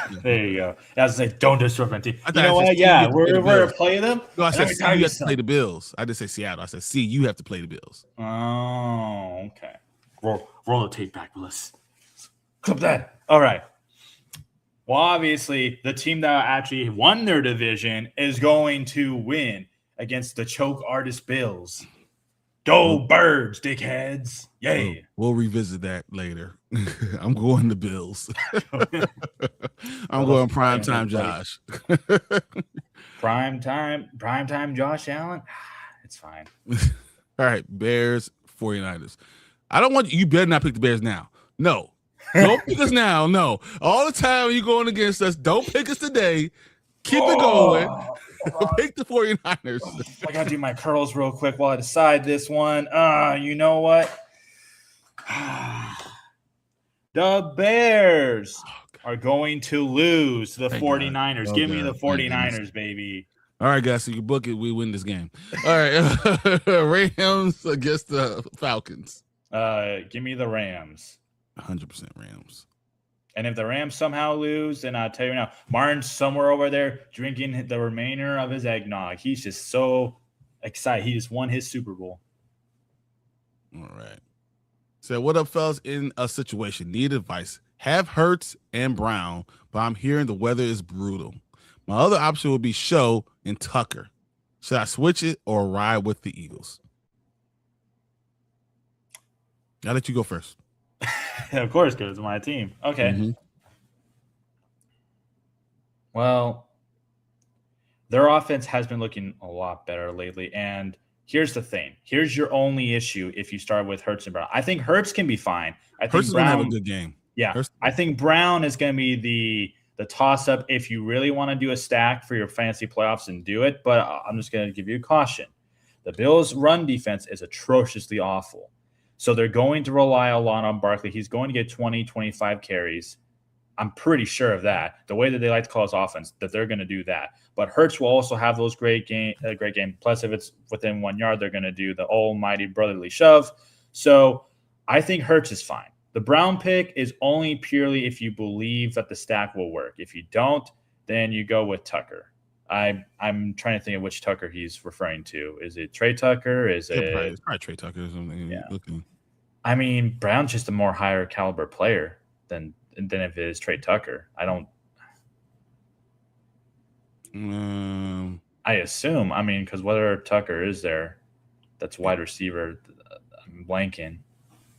go. I was like, don't disrupt my team. You know what? Yeah, we're going to play them. No, I said, you have to play the Bills. I didn't say Seattle. I said, you have to play the Bills. Oh, okay. Roll the tape back, Willis. Clip that. All right. Well, obviously, the team that actually won their division is going to win against the choke artist Bills. Go Birds, dickheads. Yay. We'll revisit that later. I'm going to Bills. I'm going primetime Josh. Primetime Josh Allen. It's fine. All right, Bears, 49ers. I don't want you better not pick the Bears now. No. Don't pick us now. No. All the time you're going against us. Don't pick us today. Keep it going. Pick the 49ers. I got to do my curls real quick while I decide this one. You know what? The Bears are going to lose to the 49ers. Oh, Give me God. the 49ers, baby. All right, guys. So you book it. We win this game. All right. Rams against the Falcons. Give me the Rams. 100% Rams. And if the Rams somehow lose, then I'll tell you now, Martin's somewhere over there drinking the remainder of his eggnog. He's just so excited. He just won his Super Bowl. All right. So what up, fellas? In a situation, need advice. Have Hurts and Brown, but I'm hearing the weather is brutal. My other option would be Show and Tucker. Should I switch it or ride with the Eagles? I'll let you go first. Of course, because it's my team. Okay. Mm-hmm. Well, their offense has been looking a lot better lately. And here's the thing. Here's your only issue if you start with Hurts and Brown. I think Hurts can be fine. I think Hurts is Brown going to have a good game. Yeah. Hurts. I think Brown is going to be the toss-up if you really want to do a stack for your fantasy playoffs and do it. But I'm just going to give you a caution. The Bills' run defense is atrociously awful. So they're going to rely a lot on Barkley. He's going to get 20, 25 carries. I'm pretty sure of that. The way that they like to call his offense, that they're going to do that. But Hurts will also have those great game. Plus, if it's within 1 yard, they're going to do the almighty brotherly shove. So I think Hurts is fine. The Brown pick is only purely if you believe that the stack will work. If you don't, then you go with Tucker. I'm trying to think of which Tucker he's referring to. Is it Trey Tucker? It's probably Trey Tucker or something. Yeah. Looking. I mean, Brown's just a more higher caliber player than if it is Trey Tucker. I don't. I assume. I mean, because whether Tucker is there, that's wide receiver. I'm blanking.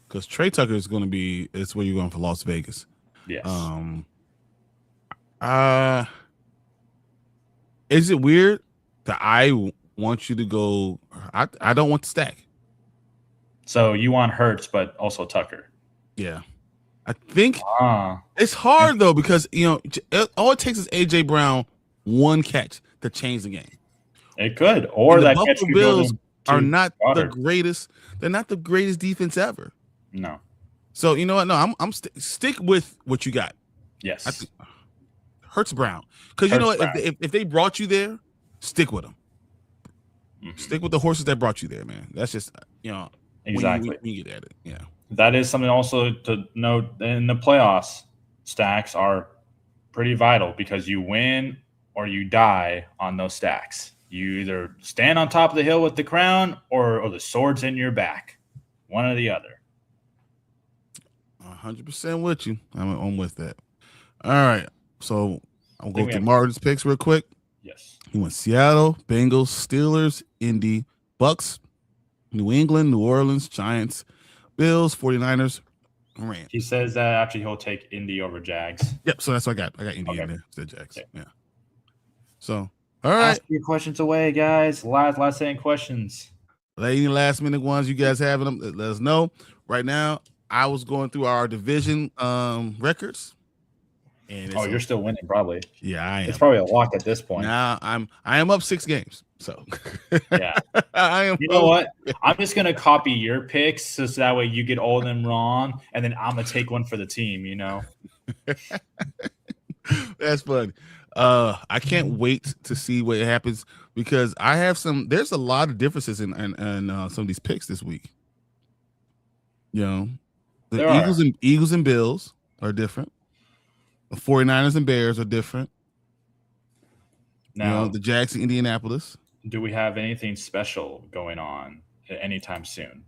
Because Trey Tucker is going to be. It's where you're going for Las Vegas. Yes. Is it weird that I want you to go? I don't want to stack. So you want Hurts, but also Tucker. Yeah. I think it's hard, though, because, all it takes is A.J. Brown one catch to change the game. It could. Or that catch Buffalo Bills are not the greatest. They're not the greatest defense ever. No. So, you know what? No, I'm stick with what you got. Yes. I think Hurts Brown. Because, you know what? If they brought you there, stick with them. Mm-hmm. Stick with the horses that brought you there, man. That's just, exactly. When you get at it. Yeah. That is something also to note in the playoffs. Stacks are pretty vital because you win or you die on those stacks. You either stand on top of the hill with the crown or the sword's in your back. One or the other. 100% with you. I'm with that. All right. So I'll go through Martin's picks real quick. Yes. He went Seattle, Bengals, Steelers, Indy, Bucks, New England, New Orleans, Giants, Bills, 49ers, Rams. He says that actually he'll take Indy over Jags. Yep. So that's what I got. I got Indy in there. Said Jags. Okay. Yeah. So, all right. Ask your questions away, guys. Last second questions. Any last minute ones you guys have them, let us know. Right now, I was going through our division records. And you're still winning, probably. Yeah, I am. It's probably a lock at this point. Now I am up 6 games. So yeah, I am. You know what? I'm just gonna copy your picks so that way you get all of them wrong, and then I'm gonna take one for the team. That's funny. I can't wait to see what happens because I have there's a lot of differences in some of these picks this week. The Eagles and Bills are different. The 49ers and Bears are different. Now, the Jags and Indianapolis. Do we have anything special going on anytime soon?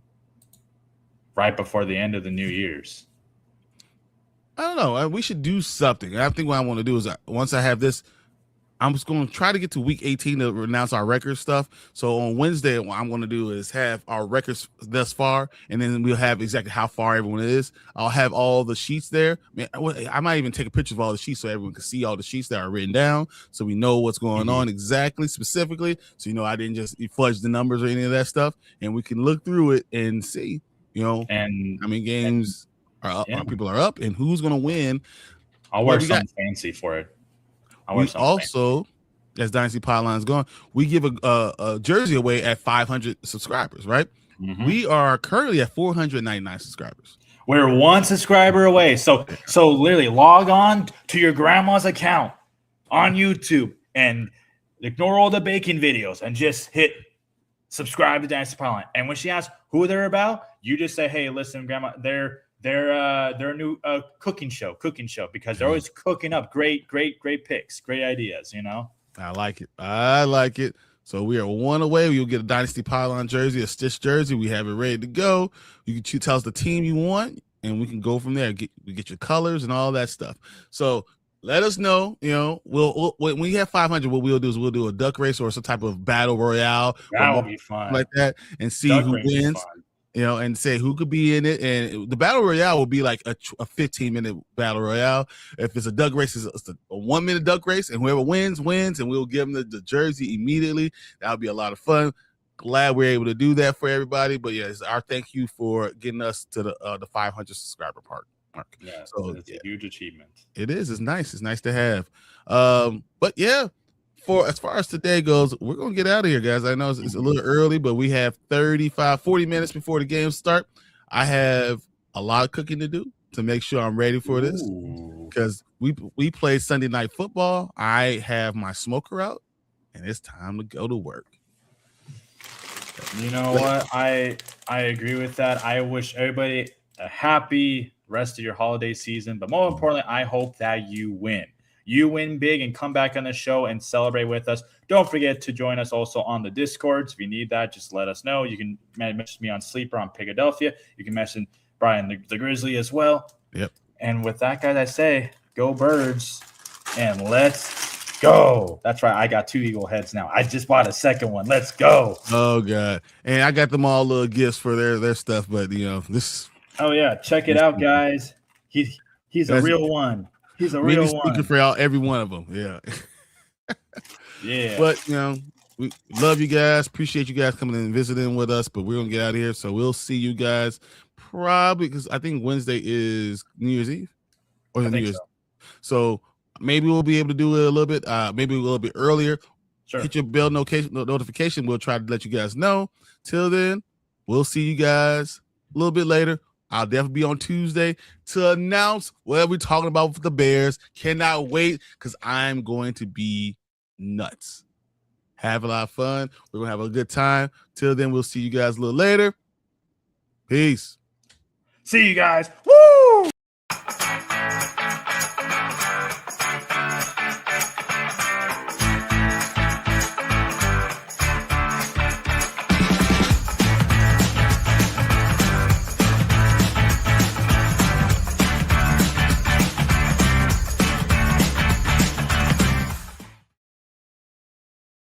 Right before the end of the New Year's? I don't know. We should do something. I think what I want to do is once I have this, I'm just going to try to get to week 18 to announce our record stuff. So on Wednesday, what I'm going to do is have our records thus far, and then we'll have exactly how far everyone is. I'll have all the sheets there. I might even take a picture of all the sheets so everyone can see all the sheets that are written down, so we know what's going on exactly, specifically. So, I didn't just fudge the numbers or any of that stuff, and we can look through it and see, and how many games are up, people are up, and who's going to win. I'll wear something fancy for it. We also, as Dynasty Podline's gone, we give a jersey away at 500 subscribers, right? We are currently at 499 subscribers. We're one subscriber away. So literally log on to your grandma's account on YouTube and ignore all the baking videos and just hit subscribe to Dynasty Podline. And when she asks who they're about, you just say, hey, listen, Grandma, they're a new cooking show because they're always cooking up great picks, great ideas, I like it. So we are one away. You'll get a Dynasty Pylon jersey, a Stitch jersey. We have it ready to go. You can tell us the team you want, and we can go from there. We get your colors and all that stuff. So let us know. We'll when we have 500, what we'll do is we'll do a duck race or some type of battle royale. That would be fun, like that, and see who wins. And say who could be in it. And the battle royale will be like a 15-minute battle royale. If it's a duck race, it's a 1-minute duck race, and whoever wins, and we'll give them the jersey immediately. That'll be a lot of fun. Glad we're able to do that for everybody. But yeah, it's our thank you for getting us to the 500 subscriber mark. Yeah, so it's a huge achievement. It is. It's nice. It's nice to have. But yeah. As far as today goes, we're going to get out of here, guys. I know it's a little early, but we have 40 minutes before the game start. I have a lot of cooking to do to make sure I'm ready for this because we play Sunday Night Football. I have my smoker out, and it's time to go to work. You know what? I agree with that. I wish everybody a happy rest of your holiday season, but more importantly, I hope that you win. You win big and come back on the show and celebrate with us. Don't forget to join us also on the Discords. If you need that, just let us know. You can message me on Sleeper on Philadelphia. You can message Brian the Grizzly as well. Yep. And with that, guys, I say go Birds and let's go. That's right. I got 2 eagle heads now. I just bought a second one. Let's go. Oh, God. And I got them all little gifts for their stuff. But, this. Oh, yeah. Check it out, guys. He's a real one. He's a real one. Speaking for every one of them. Yeah. Yeah. But, we love you guys. Appreciate you guys coming in and visiting with us. But we're going to get out of here. So we'll see you guys probably because I think Wednesday is New Year's Eve. Or New Year's. So maybe we'll be able to do it a little bit, maybe a little bit earlier. Sure. Hit your bell notification. We'll try to let you guys know. Till then, we'll see you guys a little bit later. I'll definitely be on Tuesday to announce what we're talking about with the Bears. Cannot wait because I'm going to be nuts. Have a lot of fun. We're going to have a good time. Till then, we'll see you guys a little later. Peace. See you guys.